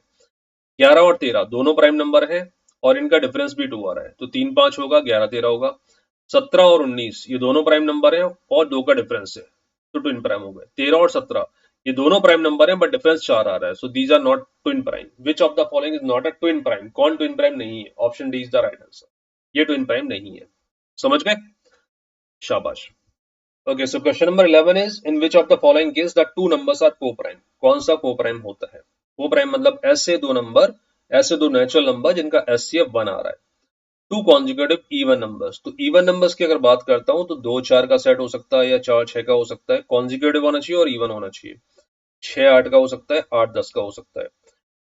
11 और 13 दोनों प्राइम नंबर है और इनका डिफरेंस भी 2 आ रहा है, तो 3 5 होगा, 11 13 होगा। 17 और 19 ये दोनों प्राइम नंबर है और 2 का डिफरेंस है, तो ट्विन प्राइम हो गए। 13 और 17 ये दोनों प्राइम नंबर है बट डिफरेंस 4 आ रहा है, so these are not twin prime. Which of the following is not a twin prime? कौन ट्विन प्राइम नहीं है? Option D is the right answer. ये ट्विन प्राइम नहीं है। समझ गए? शाबाश। Okay, so question number 11 is in which of the following case the two numbers are co-prime? कौन सा co-prime होता है? Co-prime मतलब ऐसे दो नंबर, ऐसे दो नेचुरल नंबर जिनका SCF 1 आ रहा है। टू कॉन्जिक्यूटिव इवन नंबर्स, तो इवन नंबर्स की अगर बात करता हूं तो 2 4 का सेट हो सकता है या 4 6 का हो सकता है, कॉन्जिक्यूटिव होना चाहिए और इवन होना चाहिए। 6 8 का हो सकता है, 8 10 का हो सकता है।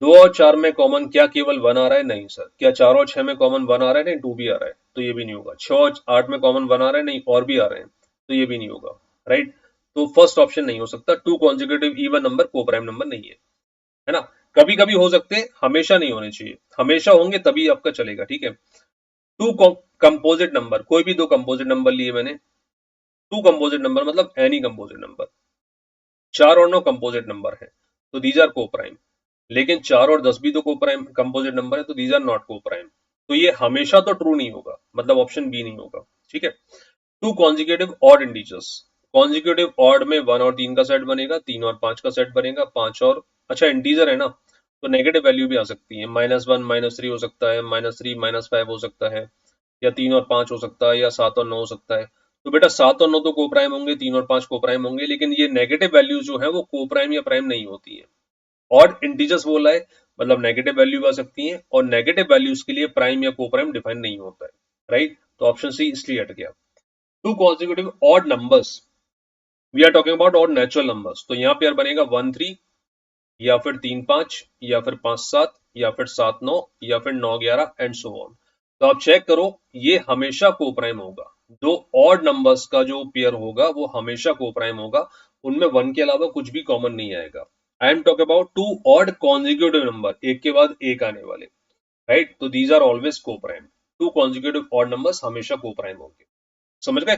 2 और 4 में कॉमन क्या केवल 1 आ रहा है? नहीं सर। क्या 4 और 6 में कॉमन 1 आ रहा है? नहीं, 2 भी आ रहा है, तो ये भी नहीं होगा। 6 और 8 में कॉमन 1 आ रहा है? नहीं, और भी आ रहे हैं, तो ये भी नहीं होगा, राइट? तो फर्स्ट ऑप्शन नहीं हो सकता। टू कॉन्जिक्यूटिव इवन नंबर को प्राइम नंबर नहीं है ना? कभी कभी हो सकते हैं, हमेशा नहीं होने चाहिए। हमेशा होंगे तभी आपका चलेगा, ठीक है? टू कंपोजिट नंबर, कोई भी दो कंपोजिट नंबर लिए मैंने, टू कंपोजिट नंबर मतलब एनी कंपोजिट नंबर। 4 और 9 कंपोजिट नंबर है, तो दीज आर को प्राइम। लेकिन 4 और 10 भी तो को प्राइम कंपोजिट नंबर है, तो दीज आर नॉट को प्राइम। तो ये हमेशा तो ट्रू नहीं होगा, मतलब ऑप्शन बी नहीं होगा, ठीक है? To consecutive odd integers, consecutive odd में 1 और 3 का सेट बनेगा, 3 और 5 का सेट बनेगा, 5 और अच्छा इंटीजर है ना, तो नेगेटिव वैल्यू भी आ सकती है, -1 -3 हो सकता है, -3 -5 हो सकता है, या 3 और 5 हो सकता है, या 7 और 9 हो सकता है। तो बेटा 7 और 9 तो को प्राइम होंगे, 3 और 5 को प्राइम होंगे, लेकिन ये नेगेटिव वैल्यूज जो है वो को प्राइम या प्राइम नहीं होती है। ऑड इंटीजर्स बोला है मतलब नेगेटिव वैल्यू आ सकती है, और नेगेटिव वैल्यूज के लिए प्राइम या को प्राइम डिफाइन नहीं होता है, राइट। तो ऑप्शन सी इसलिए हट गया। Two consecutive odd numbers, we are talking about odd natural numbers, तो यहाँ पे यार बनेगा 1 3, या फिर 3 5, या फिर 5 7, या फिर 7 9, या फिर 9 11 एंड सो ऑन। तो आप चेक करो, ये हमेशा को प्राइम होगा। दो ऑड नंबर्स का जो पेयर होगा वो हमेशा को प्राइम होगा, उनमें 1 के अलावा कुछ भी कॉमन नहीं आएगा। I am talk about two odd consecutive number, एक के बाद एक आने वाले, राइट। तो these are always coprime, two consecutive odd numbers हमेशा को प्राइम होंगे, समझ गए।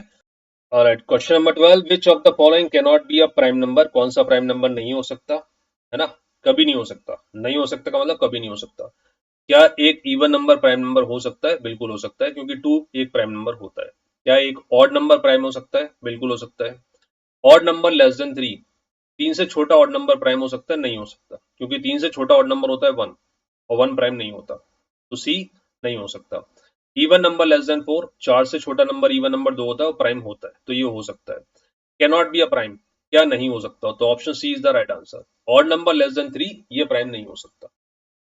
Alright, question number 12, which of the following can not be a prime number, कौन सा प्राइम नंबर नहीं हो सकता, है ना, कभी नहीं हो सकता। नहीं हो सकता का मतलब कभी नहीं हो सकता। क्या एक इवन नंबर प्राइम नंबर हो सकता है? बिल्कुल हो सकता है, क्योंकि 2 एक प्राइम नंबर होता है। क्या एक ऑड नंबर प्राइम हो सकता है? बिल्कुल हो सकता है। ऑड नंबर लेस देन 3, 3 से छोटा ऑड नंबर प्राइम हो सकता है? नहीं हो सकता, क्योंकि 3 से छोटा ऑड नंबर होता है 1, और 1 प्राइम नहीं होता, तो सी नहीं हो सकता। इवन नंबर लेस देन 4, 4 से छोटा नंबर इवन नंबर 2 होता है और प्राइम होता है, तो ये हो सकता है। Can not be a prime, क्या नहीं हो सकता, तो option C is the right answer. Odd number less than 3 ये प्राइम नहीं हो सकता,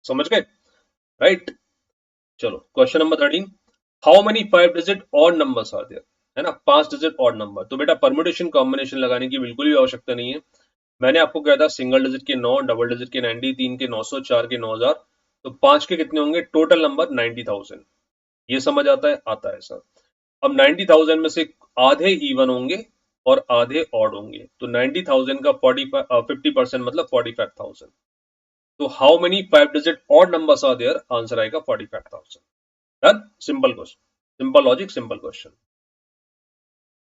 समझ गए, राइट। चलो question number 13, how many 5 digit odd numbers are there, है ना, 5 डिजिट ऑड नंबर। तो बेटा परम्यूटेशन कॉम्बिनेशन लगाने की बिल्कुल भी आवश्यकता नहीं है। मैंने आपको कहा था सिंगल डिजिट के 9, डबल डिजिट के 90, 3 के 900, 4 के 9000, तो 5 के कितने होंगे, टोटल नंबर 90,000। ये समझ आता है? आता है सर। अब 90,000 में से आधे इवन होंगे और आधे ऑड होंगे, तो 90,000 का 50% मतलब 45,000। तो how many 5 digit odd numbers are there, answer आएगा 45,000। Done, simple question, simple logic, simple question.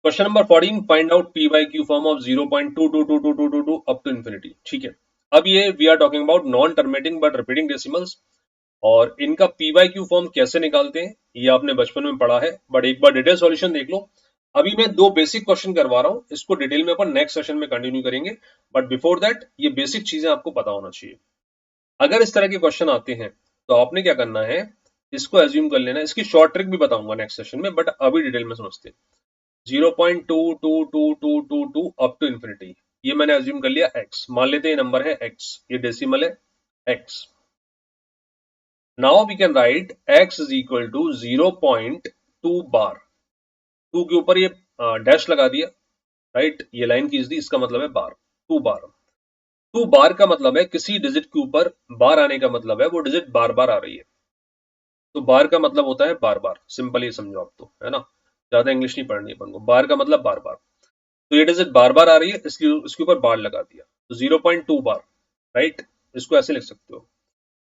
Question number 14, find out p by q form of 0.2222222 up to infinity. ठीक है, अब ये we are talking about non terminating but repeating decimals, और इनका पी बाई क्यू फॉर्म कैसे निकालते हैं ये आपने बचपन में पढ़ा है, बट एक बार डिटेल सॉल्यूशन देख लो। अभी मैं दो बेसिक क्वेश्चन करवा रहा हूँ, इसको डिटेल में अपन नेक्स्ट सेशन में कंटिन्यू करेंगे, बट बिफोर दैट ये बेसिक चीजें आपको पता होना चाहिए। अगर इस तरह के क्वेश्चन आते हैं तो आपने क्या करना है, इसको एज्यूम कर लेना। इसकी शॉर्ट ट्रिक भी बताऊंगा नेक्स्ट सेशन में, बट अभी डिटेल में समझते हैं। 0.22222 अप टू इंफिनिटी, ये मैंने एज्यूम कर लिया x, मान लेते हैं नंबर है x, ये डेसिमल है x। Now we can write x is equal to 0.2 bar, 2 के ऊपर ये डैश लगा दिया, राइट, ये लाइन खींच दी, इसका मतलब है बार, 2 बार। 2 बार का मतलब है किसी डिजिट के ऊपर बार आने का मतलब है वो डिजिट बार बार आ रही है, तो बार का मतलब होता है बार बार, सिंपल ये समझो आप, तो है ना, ज्यादा इंग्लिश नहीं पढ़नी है अपन को। बार का मतलब बार बार, तो ये डिजिट बार बार आ रही है, इसके ऊपर बार लगा दिया, तो 0.2 बार, राइट, इसको ऐसे लिख सकते हो।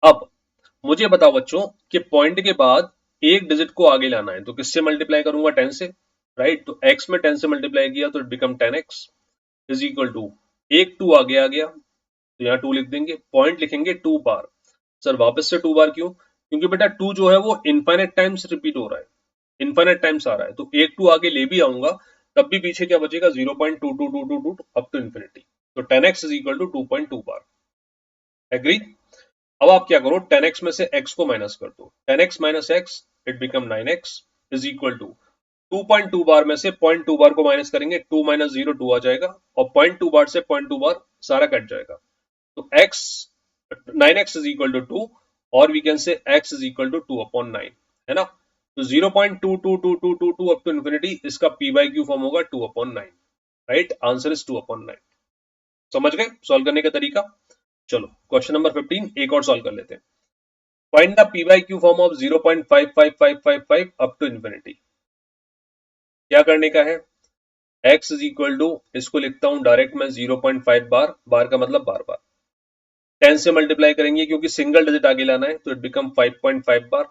अब मुझे बताओ बच्चों कि पॉइंट के बाद एक डिजिट को आगे लाना है, तो किससे मल्टीप्लाई करूंगा, 10 से, राइट। तो x में 10 से मल्टीप्लाई किया तो it become 10x is equal to, एक 2 आगे आ गया तो यहाँ 2 लिख देंगे, पॉइंट लिखेंगे 2 बार। सर वापस से 2 बार क्यों, क्योंकि बेटा 2 जो है वो इनफाइनाइट टाइम्स रिपीट हो रहा है, इनफाइनाइट टाइम्स आ रहा है, तो एक 2 आगे ले भी आऊंगा तब भी पीछे क्या बचेगा, 0.2222 अप टू इंफिनिटी, तो 10x is equal to 2.2 bar. Agree. अब आप क्या करो, 10x में से x को माइनस कर दो, 10x minus x it become 9x is equal to 2.2 bar में से 0.2 बार को माइनस करेंगे, 2 माइनस 0 2 आ जाएगा, और 0.2 बार से 0.2 बार सारा कट जाएगा, तो x 9x is equal to 2, और we can say x is equal to 2 upon 9, है ना। तो 0.22222 अप टू इंफिनिटी, इसका p बाई क्यू फॉर्म होगा 2 upon 9, right, answer is 2 upon 9। समझ गए सॉल्व करने का तरीका। चलो क्वेश्चन नंबर 15 एक और सॉल्व कर लेते हैं। Find the p by q form of 0.55555 up to infinity. क्या करने का है, x इज इक्वल टू, इसको लिखता हूं डायरेक्ट मैं 0.5 बार, बार का मतलब बार बार, 10 से मल्टीप्लाई करेंगे क्योंकि सिंगल डिजिट आगे लाना है, तो it become 5.5 bar,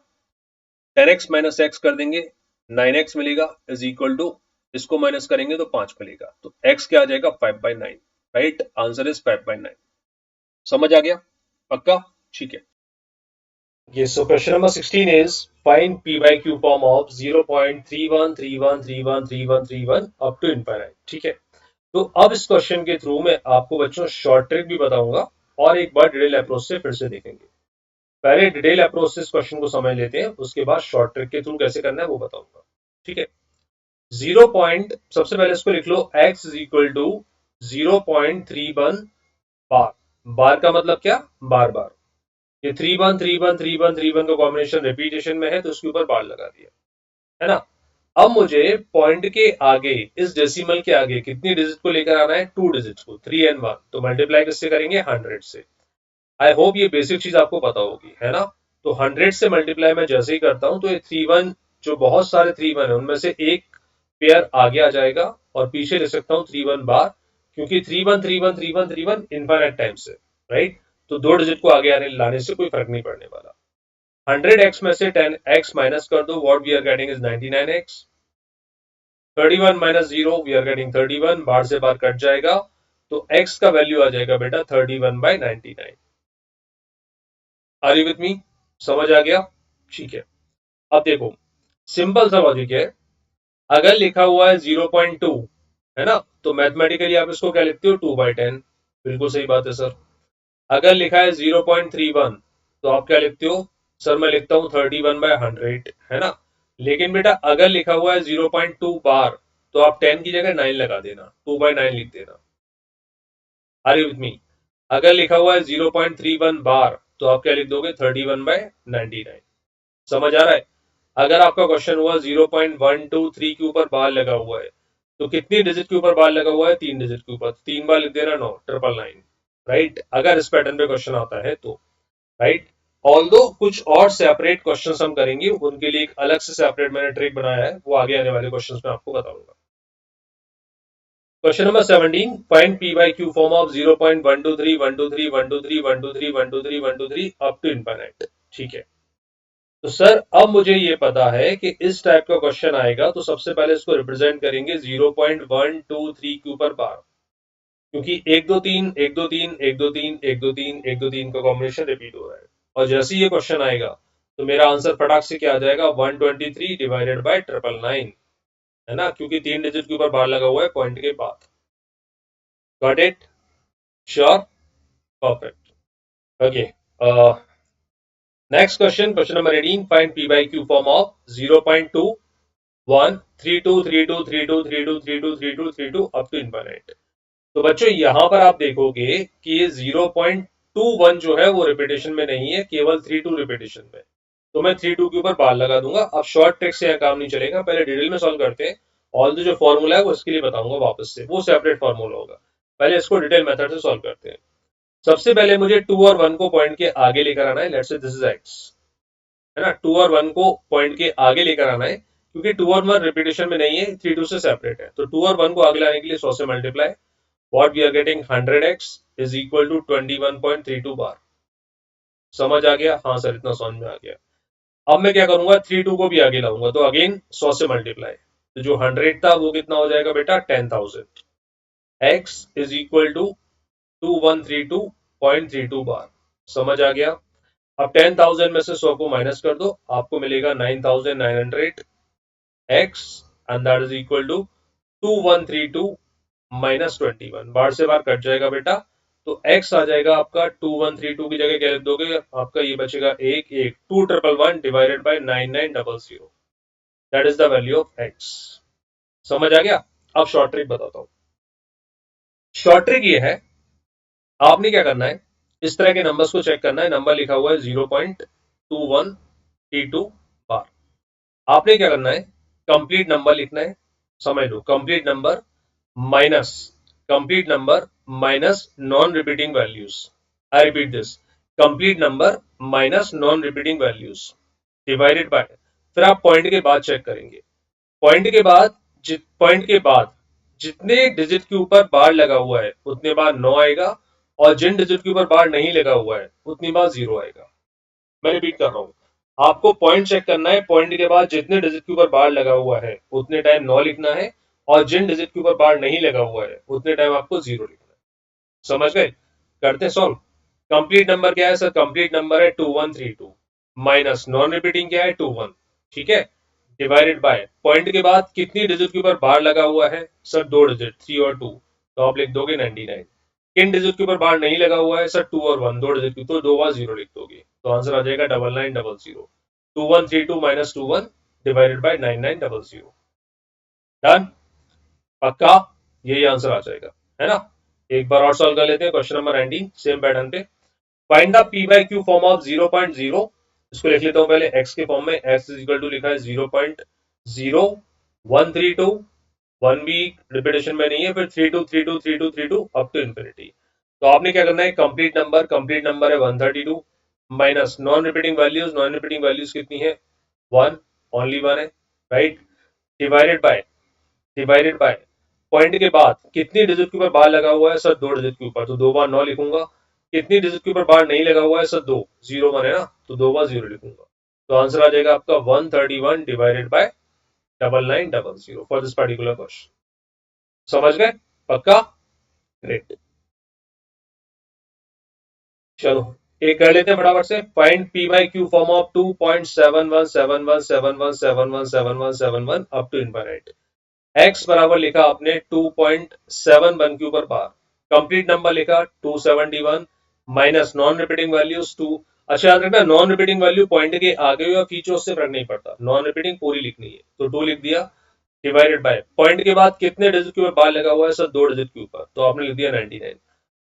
10x minus x कर देंगे, 9x मिलेगा इज इक्वल टू, इसको माइनस करेंगे तो 5 मिलेगा, तो x क्या आ जाएगा 5/9, राइट, आंसर इज 5/9। समझ आ गया, पक्का, ठीक है। Yes, so question number 16 is find p by q form of 0.3131313131 up to infinite, ठीक है। तो अब इस क्वेश्चन के थ्रू मैं आपको बच्चों शॉर्ट ट्रिक भी बताऊंगा और एक बार डिटेल अप्रोच से फिर से देखेंगे। पहले डिटेल अप्रोच से इस क्वेश्चन को समझ लेते हैं, उसके बाद शॉर्ट ट्रिक के थ्रू कैसे करना है वो बताऊंगा। ठीक है, 0 सबसे पहले इसको लिख लो, x इज इक्वल टू 0.31 बार। बार का मतलब क्या, बार बार। ये 3 1 3 1 3 1 3 1 का कॉम्बिनेशन रिपीटेशन में है तो उसके ऊपर बार लगा दिया, है ना। अब मुझे पॉइंट के आगे, इस डेसिमल के आगे कितनी डिजिट को लेकर आना है, 2 डिजिट्स को, 3 and 1। तो मल्टीप्लाई किससे करेंगे, 100 से। आई होप ये बेसिक चीज आपको पता होगी, है ना। तो 100 से मल्टीप्लाई मैं जैसे ही करता हूं तो ये 3 1, जो बहुत सारे 3 1 है उनमें से एक पेयर आगे आ जाएगा और पीछे लिख सकता हूँ 3 1 बार, क्योंकि 3 1 3 1 3 1 3 1 इनफाइनाइट टाइम्स है, राइट। तो 2 डिजिट को आगे आने लाने से कोई फर्क नहीं पड़ने वाला। 100x में से 10x माइनस कर दो, what we are getting is 99x। 31 minus 0 we are getting 31, bar से बार कट जाएगा तो x का वैल्यू आ जाएगा बेटा 31/99। आर यू विथ मी, समझ आ गया, ठीक है। अब देखो, सिंपल सा लॉजिक है। अगर लिखा हुआ है 0.2, है ना, तो मैथमेटिकली आप इसको क्या लिखते हो, 2/10। बिल्कुल सही बात है सर। अगर लिखा है 0.31, तो आप क्या लिखते हो, सर मैं लिखता हूँ 31/100, है ना। लेकिन बेटा अगर लिखा हुआ है 0.2 बार, तो आप 10 की जगह 9 लगा देना, 2/9 लिख देना। Are you with me. अगर लिखा हुआ है 0.31 बार, तो आप क्या लिख दोगे, 31/99। समझ आ रहा है। अगर आपका क्वेश्चन हुआ 0.123 के ऊपर बार लगा हुआ है, तो कितनी डिजिट के ऊपर बार लगा हुआ है, 3 डिजिट के ऊपर, 3 बार लिख देना, 9 999, राइट। अगर इस पैटर्न पे क्वेश्चन आता है तो, राइट। ऑल्दो कुछ और सेपरेट क्वेश्चन हम करेंगे, उनके लिए एक अलग से सेपरेट मैंने ट्रिक बनाया है, वो आगे आने वाले क्वेश्चन में आपको बताऊंगा। Question number 17, find p by q form of 0.123 123 123 123 123 123 up to infinite. ठीक है, तो सर अब मुझे ये पता है कि इस टाइप का क्वेश्चन आएगा तो सबसे पहले इसको रिप्रेजेंट करेंगे 0.123 के ऊपर बार, क्योंकि 1 2 3 1 2 3 1 2 3 1 2 3 1 2 3 का कॉम्बिनेशन रिपीट हो रहा है। और जैसे ही ये क्वेश्चन आएगा तो मेरा आंसर फटाक से क्या आ जाएगा, 123 डिवाइडेड बाय 999, है ना, क्योंकि 3 डिजिट के ऊपर बार लगा हुआ है पॉइंट के बाद। Got it, sure, perfect, okay. Next question, question number 18, find p by q form of 0.2 1 3 2 3 2 3 2 3 2 3 2 3 2 3 2 up to infinite. तो बच्चों यहां पर आप देखोगे कि ये 0.21 जो है वो रिपीटेशन में नहीं है, केवल 3 2 रिपीटेशन में। तो मैं 3 2 के ऊपर बार लगा दूंगा। अब शॉर्ट ट्रिक से यह काम नहीं चलेगा, पहले डिटेल में सॉल्व करते हैं। ऑल जो फॉर्मूला है वो इसके लिए बताऊंगा वापस से, वो सेपरेट फॉर्मूला होगा। पहले इसको डिटेल मेथड से सॉल्व करते हैं। सबसे पहले मुझे 2 और 1 को पॉइंट के आगे लेकर आना है, let's say this is x, है ना। 2 और 1 को पॉइंट के आगे लेकर आना है, क्योंकि 2 और 1 रिपीटेशन में नहीं है, 3 2 से सेपरेट है। तो 2 और 1 को आगे लाने के लिए 100 से multiply, what we are getting 100x is equal to 21.32 bar. समझ आ गया, हाँ सर इतना समझ में आ गया। अब मैं क्या करूंगा, 3 2 को भी आगे लाऊंगा, तो अगेन 100 से मल्टीप्लाई, तो जो 100 था वो कितना हो जाएगा बेटा, 10,000। x इज इक्वल टू 2132.32 बार। समझ आ गया। अब 10,000 में से 100 को माइनस कर दो, आपको मिलेगा 9,900 x, and that is equal to 2132 minus 21, bar से बार कट जाएगा बेटा। तो x आ जाएगा आपका 2132 की जगह क्या लिख दोगे, आपका ये बचेगा 1 1 2111 divided by 9900, that is the value of x। समझ आ गया। अब शॉर्ट ट्रिक बताता हूँ। शॉर्ट ट्रिक ये है, आपने क्या करना है, इस तरह के नंबर्स को चेक करना है। नंबर लिखा हुआ है 0.2132 बार। आपने क्या करना है, कंप्लीट नंबर लिखना है। समझ लो, complete number minus, complete number minus non repeating values. I repeat this, complete number minus non repeating values divided by, फिर आप पॉइंट के बाद चेक करेंगे। पॉइंट के बाद, पॉइंट के बाद जितने डिजिट के ऊपर बार लगा हुआ है उतने बार 9 आएगा, और जिन डिजिट के ऊपर बार नहीं लगा हुआ है उतनी बार 0 आएगा। मैं रिपीट कर रहा हूं, आपको पॉइंट चेक करना है, पॉइंट के बाद जितने डिजिट के ऊपर बार लगा हुआ है उतने टाइम 9 लिखना है, और जिन डिजिट के ऊपर बार नहीं लगा हुआ है उतने टाइम आपको 0 लिखना है। समझ गए, करते हैं सॉल्व। कंप्लीट नंबर क्या है सर, कंप्लीट नंबर है 2132, माइनस नॉन रिपीटिंग क्या है 21, ठीक है, डिवाइडेड बाय पॉइंट के बाद कितनी डिजिट के ऊपर बार लगा हुआ है, सर 2 डिजिट, 3 और 2, तो आप लिख दोगे 99। किन डिजिट के ऊपर बार नहीं लगा हुआ है सर? 2 और 1, दो डिजिट की, तो 2 बार 0 लिख दोगे, तो आंसर आ जाएगा 9900। 2132 माइनस 21 डिवाइडेड बाई 9900। डन? पक्का? यही आंसर आ जाएगा, है ना? एक बार और सॉल्व कर लेते हैं क्वेश्चन नंबर 19 सेम पैटर्न पे। Find the P by q form of 0.0। इसको लिख लेता हूं पहले x के फॉर्म में। x इज इक्वल टू लिखा है 0.0132, वन भी रिपीटेशन में नहीं है, फिर 32323232 अप टू इन्फिनिटी। तो आपने क्या करना है, कंप्लीट नंबर है 132 minus non repeating values, non repeating values कितनी है? 1, ओनली 1 है, right? Divided by, divided by point के बाद कितनी डिजिट के ऊपर बार लगा हुआ है सर? 2 डिजिट के ऊपर, तो 2 बार 9 लिखूंगा। कितनी डिजिट के ऊपर बार नहीं लगा हुआ है सर? 2, 0 1 है ना, तो 2 बार 0 लिखूंगा। तो आंसर आ जाएगा आपका 131 divided by 9900 for this particular question. समझ गए? पक्का? ग्रेट। चलो एक कर लेते हैं फटाफट से। Find p by q form of 2.711717171717 up to infinite. x बराबर लिखा आपने 2.71 के ऊपर बार, कंप्लीट नंबर लिखा 271 माइनस नॉन रिपीटिंग वैल्यूज 2। अच्छा याद रखना, नॉन रिपीटिंग वैल्यू पॉइंट के आगे या पीछे उससे फर्क नहीं पड़ता, नॉन रिपीटिंग पूरी लिखनी है, तो 2 लिख दिया। डिवाइडेड बाय पॉइंट के बाद कितने डिजिट के ऊपर बार लगा हुआ है सर? 2 डिजिट के ऊपर, तो आपने लिख दिया 99।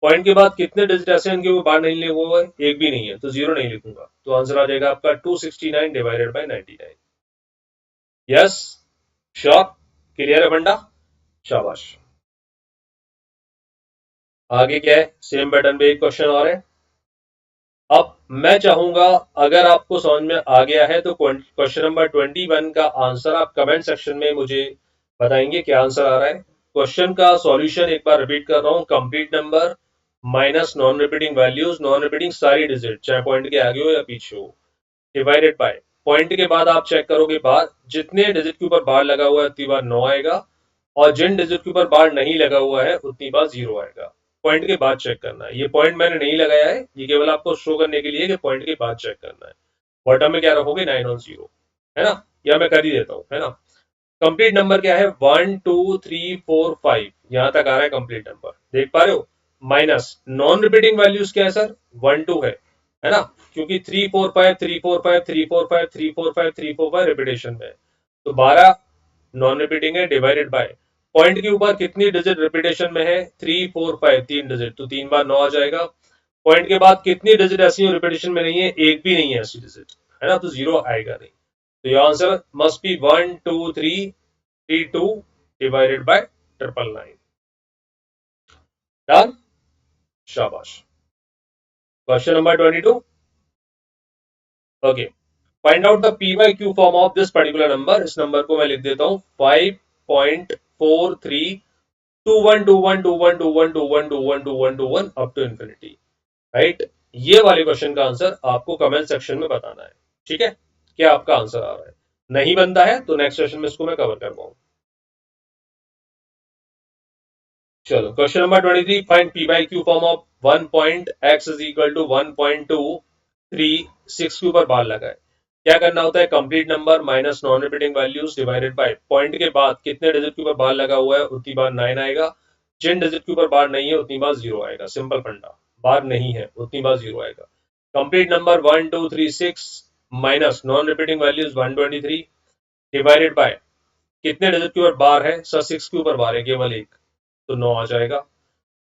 पॉइंट के बाद कितने डिजिट ऐसे हैं इनके ऊपर बार नहीं लिखा हुआ है? एक भी नहीं है, तो 0 नहीं लिखूंगा, तो आंसर आ जाएगा आपका 269 divided by 99। Yes? Sure? Clear है बंडा? शाबाश। आगे क्या है? सेम पैटर्न पे एक क्वेश्चन और है। अब मैं चाहूंगा, अगर आपको समझ में आ गया है तो क्वेश्चन नंबर 21 का आंसर आप कमेंट सेक्शन में मुझे बताएंगे क्या आंसर आ रहा है। क्वेश्चन का सॉल्यूशन एक बार रिपीट कर रहा हूं, complete number minus non repeating values, non repeating सारी डिजिट चाहे पॉइंट के आगे हो या पीछे हो, डिवाइडेड बाय पॉइंट के बाद आप चेक करोगे बार, जितने डिजिट के ऊपर बार लगा हुआ है उतनी बार 9 आएगा, और जिन डिजिट के ऊपर बार नहीं लगा हुआ है उतनी बार 0 आएगा। पॉइंट के बाद चेक करना है, ये पॉइंट मैंने नहीं लगाया है, ये केवल आपको शो करने के लिए कि पॉइंट के बाद चेक करना है। बॉटम में क्या रखोगे? 9 और 0, है ना? या मैं कर ही देता हूं, है ना? कंप्लीट नंबर क्या है? 1 2 3 4 5, यहां तक आ रहा है कंप्लीट नंबर, देख पा रहे हो? माइनस नॉन रिपीटिंग वैल्यूज क्या है सर? 1 2 है ना? क्योंकि 3 4 5 3 4 5 3 4 5 3 4 5 3 4 5 रिपीटेशन में है, तो 12 नॉन रिपीटिंग है, डिवाइडेड बाय पॉइंट के ऊपर कितनी डिजिट रिपीटेशन में है? 3 4 5, 3 डिजिट, तो 3 बार 9 आ जाएगा। पॉइंट के बाद कितनी डिजिट ऐसी रिपीटेशन में नहीं है? एक भी नहीं है ऐसी डिजिट, है ना, तो 0 आएगा नहीं। तो your answer must be 1 2 3 3 2 divided by 999। Done? शाबाश। Question number 22। Okay, find out the P by q form of this particular number. इस नंबर को मैं लिख देता हूं 5.4321212121212121 अप टू इन्फिनिटी, राइट? ये वाले क्वेश्चन का आंसर आपको कमेंट सेक्शन में बताना है, ठीक है? क्या आपका आंसर आ रहा है? नहीं बनता है तो नेक्स्ट सेशन में इसको मैं कवर कर पाऊंगा। चलो question number 23, find p by q form of 1.x is equal to 1.236 के ऊपर बार लगा है। क्या करना होता है? Complete number minus non repeating values divided by point के बाद कितने डिजिट के ऊपर बार लगा हुआ है उतनी बार 9 आएगा, जिन डिजिट के ऊपर बार नहीं है उतनी बार 0 आएगा। सिंपल फंडा, बार नहीं है उतनी बार 0 आएगा। Complete number 1236 minus non repeating values 123 divided by कितने डिजिट के ऊपर बार है सर? 6 के ऊपर बार है, केवल एक, तो 9 आ जाएगा।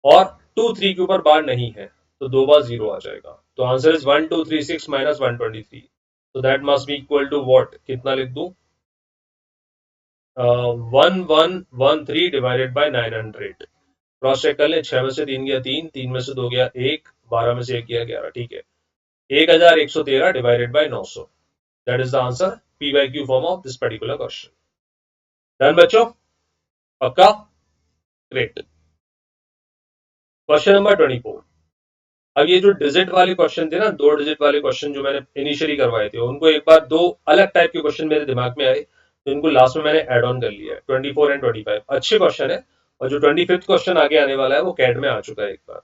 और 2 3 के ऊपर बार नहीं है, तो 2 बार 0 आ जाएगा। तो आंसर इज 1236 माइनस 123, तो that must be equal to what? कितना लिख दूं? 1113 डिवाइडेड बाय 900। क्रॉस चेक कर ले, 6 में से 3 गया 3, 3 में से 2 गया 1, 12 में से 1 गया 11, ठीक है? 1113 divided by 900, that is the answer P by q form of this particular question. Done बच्चों? पक्का? ग्रेट। Question number 24। अब ये जो डिजिट वाले क्वेश्चन थे ना, 2 डिजिट वाले क्वेश्चन जो मैंने इनिशियली करवाए थे, उनको एक बार 2 अलग टाइप के क्वेश्चन मेरे दिमाग में आए, तो इनको लास्ट में मैंने ऐड ऑन कर लिया है। 24 एंड 25 अच्छे क्वेश्चन है, और जो 25th क्वेश्चन आगे आने वाला है वो कैट में आ चुका है। एक बार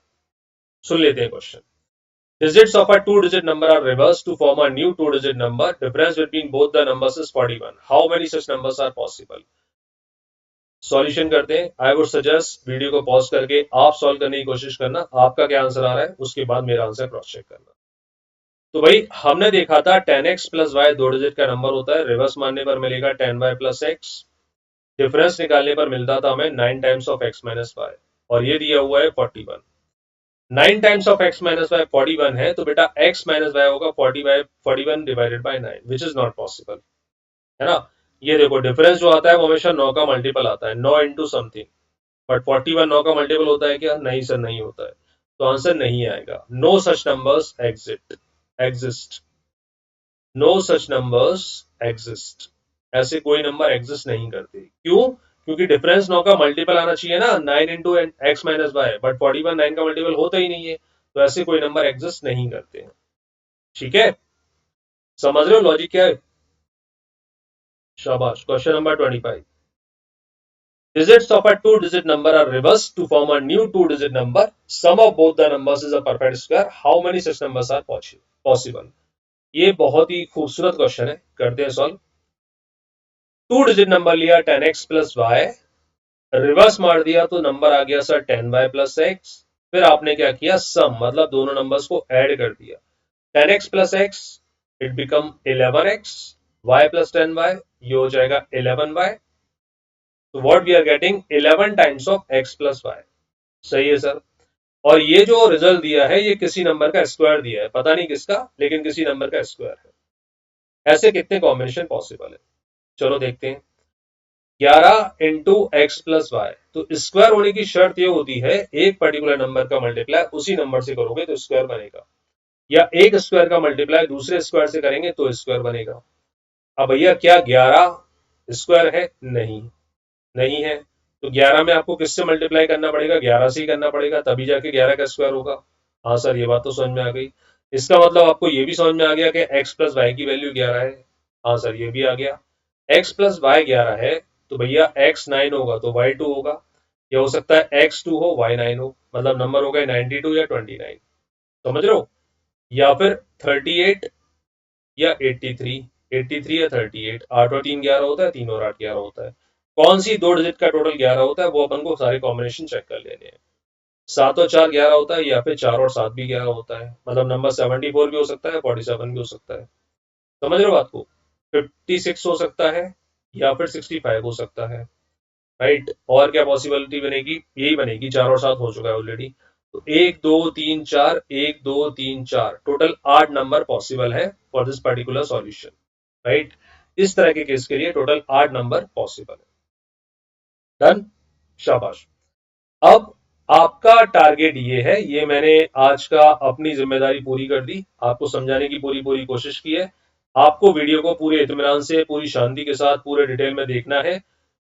सुन लेते हैं question. Digits of a two-digit number are reversed to form a new two-digit number. Difference between both the numbers is 41. How many such numbers are possible? Solution करते हैं। आई वुड सजेस्ट वीडियो को पॉज करके आप सॉल्व करने की कोशिश करना, आपका क्या आंसर आ रहा है, उसके बाद मेरा आंसर क्रॉस चेक करना। तो भाई हमने देखा था 10x प्लस वाई 2 डिजिट का नंबर होता है, रिवर्स मानने पर मिलेगा 10y प्लस एक्स, डिफरेंस निकालने पर मिलता था हमें 9 times of x minus y, और ये दिया हुआ है 41। 9 times of x minus y 41 है, तो बेटा x माइनस वाई होगा 41 divided by 9, which is not possible, है ना। ये देखो डिफरेंस जो आता है वो हमेशा 9 का मल्टीपल आता है, 9 इंटू समथिंग, बट 41 9 का मल्टीपल होता है क्या? नहीं सर, नहीं होता है, तो आंसर नहीं आएगा। No such numbers exist, no such numbers exist, ऐसे कोई नंबर एग्जिस्ट नहीं करते। क्यों? क्योंकि डिफरेंस 9 का मल्टीपल आना चाहिए ना, 9 into x minus y, but 41 9 का मल्टीपल होता ही नहीं है, तो ऐसे कोई नंबर एग्जिस्ट नहीं करते हैं। ठीक है, समझ रहे हो लॉजिक क्या है? शाबाश। Question number 25, digits of a two-digit number are reversed to form a new two-digit number. Sum of both the numbers is a perfect square. How many such numbers are possible? ये बहुत ही खूबसूरत क्वेश्चन है, करते हैं सॉल्व। टू डिजिट नंबर लिया 10x प्लस वाई, रिवर्स मार दिया तो नंबर आ गया सर 10y प्लस एक्स। फिर आपने क्या किया, सम मतलब दोनों नंबर्स को ऐड कर दिया, 10x plus x it become 11x, y plus 10y ये हो जाएगा 11y। तो what we are getting 11 times of x plus y। सही है सर। और ये जो रिजल्ट दिया है ये किसी नंबर का स्क्वायर दिया है, पता नहीं किसका, लेकिन किसी नंबर का स्क्वायर है। ऐसे कितने कॉम्बिनेशन पॉसिबल है, चलो देखते हैं। 11 इंटू एक्स प्लस वाई, तो स्क्वायर होने की शर्त ये होती है एक पर्टिकुलर नंबर का मल्टीप्लाई उसी नंबर से करोगे तो स्क्वायर बनेगा, या एक स्क्वायर का मल्टीप्लाई दूसरे स्क्वायर से करेंगे तो स्क्वायर बनेगा। अब भैया क्या 11 स्क्वायर है? नहीं, नहीं है, तो 11 में आपको किससे मल्टीप्लाई करना पड़ेगा? 11 से ही करना पड़ेगा, तभी जाके 11 का स्क्वायर होगा। हाँ सर, ये बात तो समझ में आ गई। इसका मतलब आपको ये भी समझ में आ गया कि x प्लस वाई की वैल्यू 11 है। हाँ सर, ये भी आ गया। x प्लस वाई 11 है, तो भैया x 9 होगा तो y 2 होगा, या हो सकता है x 2 हो y 9 हो, मतलब नंबर हो गए 92 या 29, समझ रहे हो? या फिर 38 या 83, 83 या 38, 8 और 3 11 होता है, 3 और 8 11 होता है। कौन सी दो डिजिट का टोटल 11 होता है, वो अपन को सारे कॉम्बिनेशन चेक कर लेने हैं। 7 और 4 11 होता है, या फिर 4 और 7 भी 11 होता है, मतलब नंबर 74 भी हो सकता है, 47 भी हो सकता है। समझ रहे हो बात को? 56 हो सकता है, या फिर 65 हो सकता है, राइट। और क्या पॉसिबिलिटी बनेगी? यही बनेगी, 4 और 7 हो चुका है ऑलरेडी। तो 1 2 3 4, 1 2 3 4, टोटल 8 नंबर पॉसिबल है for this particular solution, right. इस तरह के केस के लिए टोटल 8 नंबर पॉसिबल है। डन, शाबाश। अब आपका टारगेट ये है, ये मैंने आज का अपनी जिम्मेदारी पूरी कर दी, आपको समझाने की पूरी पूरी कोशिश की है। आपको वीडियो को पूरे इत्मीनान से, पूरी शांति के साथ, पूरे डिटेल में देखना है।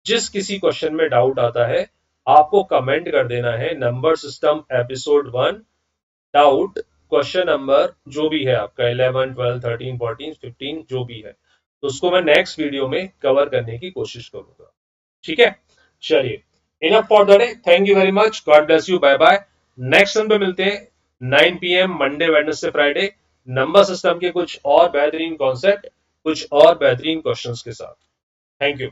जिस किसी क्वेश्चन में डाउट आता है आपको कमेंट कर देना है, number system episode 1 doubt, question number जो भी है आपका 11 12 13 14 15 जो भी है, तो उसको मैं नेक्स्ट वीडियो में कवर करने की कोशिश करूंगा। ठीक है, चलिए, enough for the day, thank you very much, God bless you, bye bye. Next सन पे मिलते हैं 9 PM Monday Wednesday Friday, number system के कुछ और बेहतरीन कॉन्सेप्ट, कुछ और बेहतरीन क्वेश्चंस के साथ। Thank you.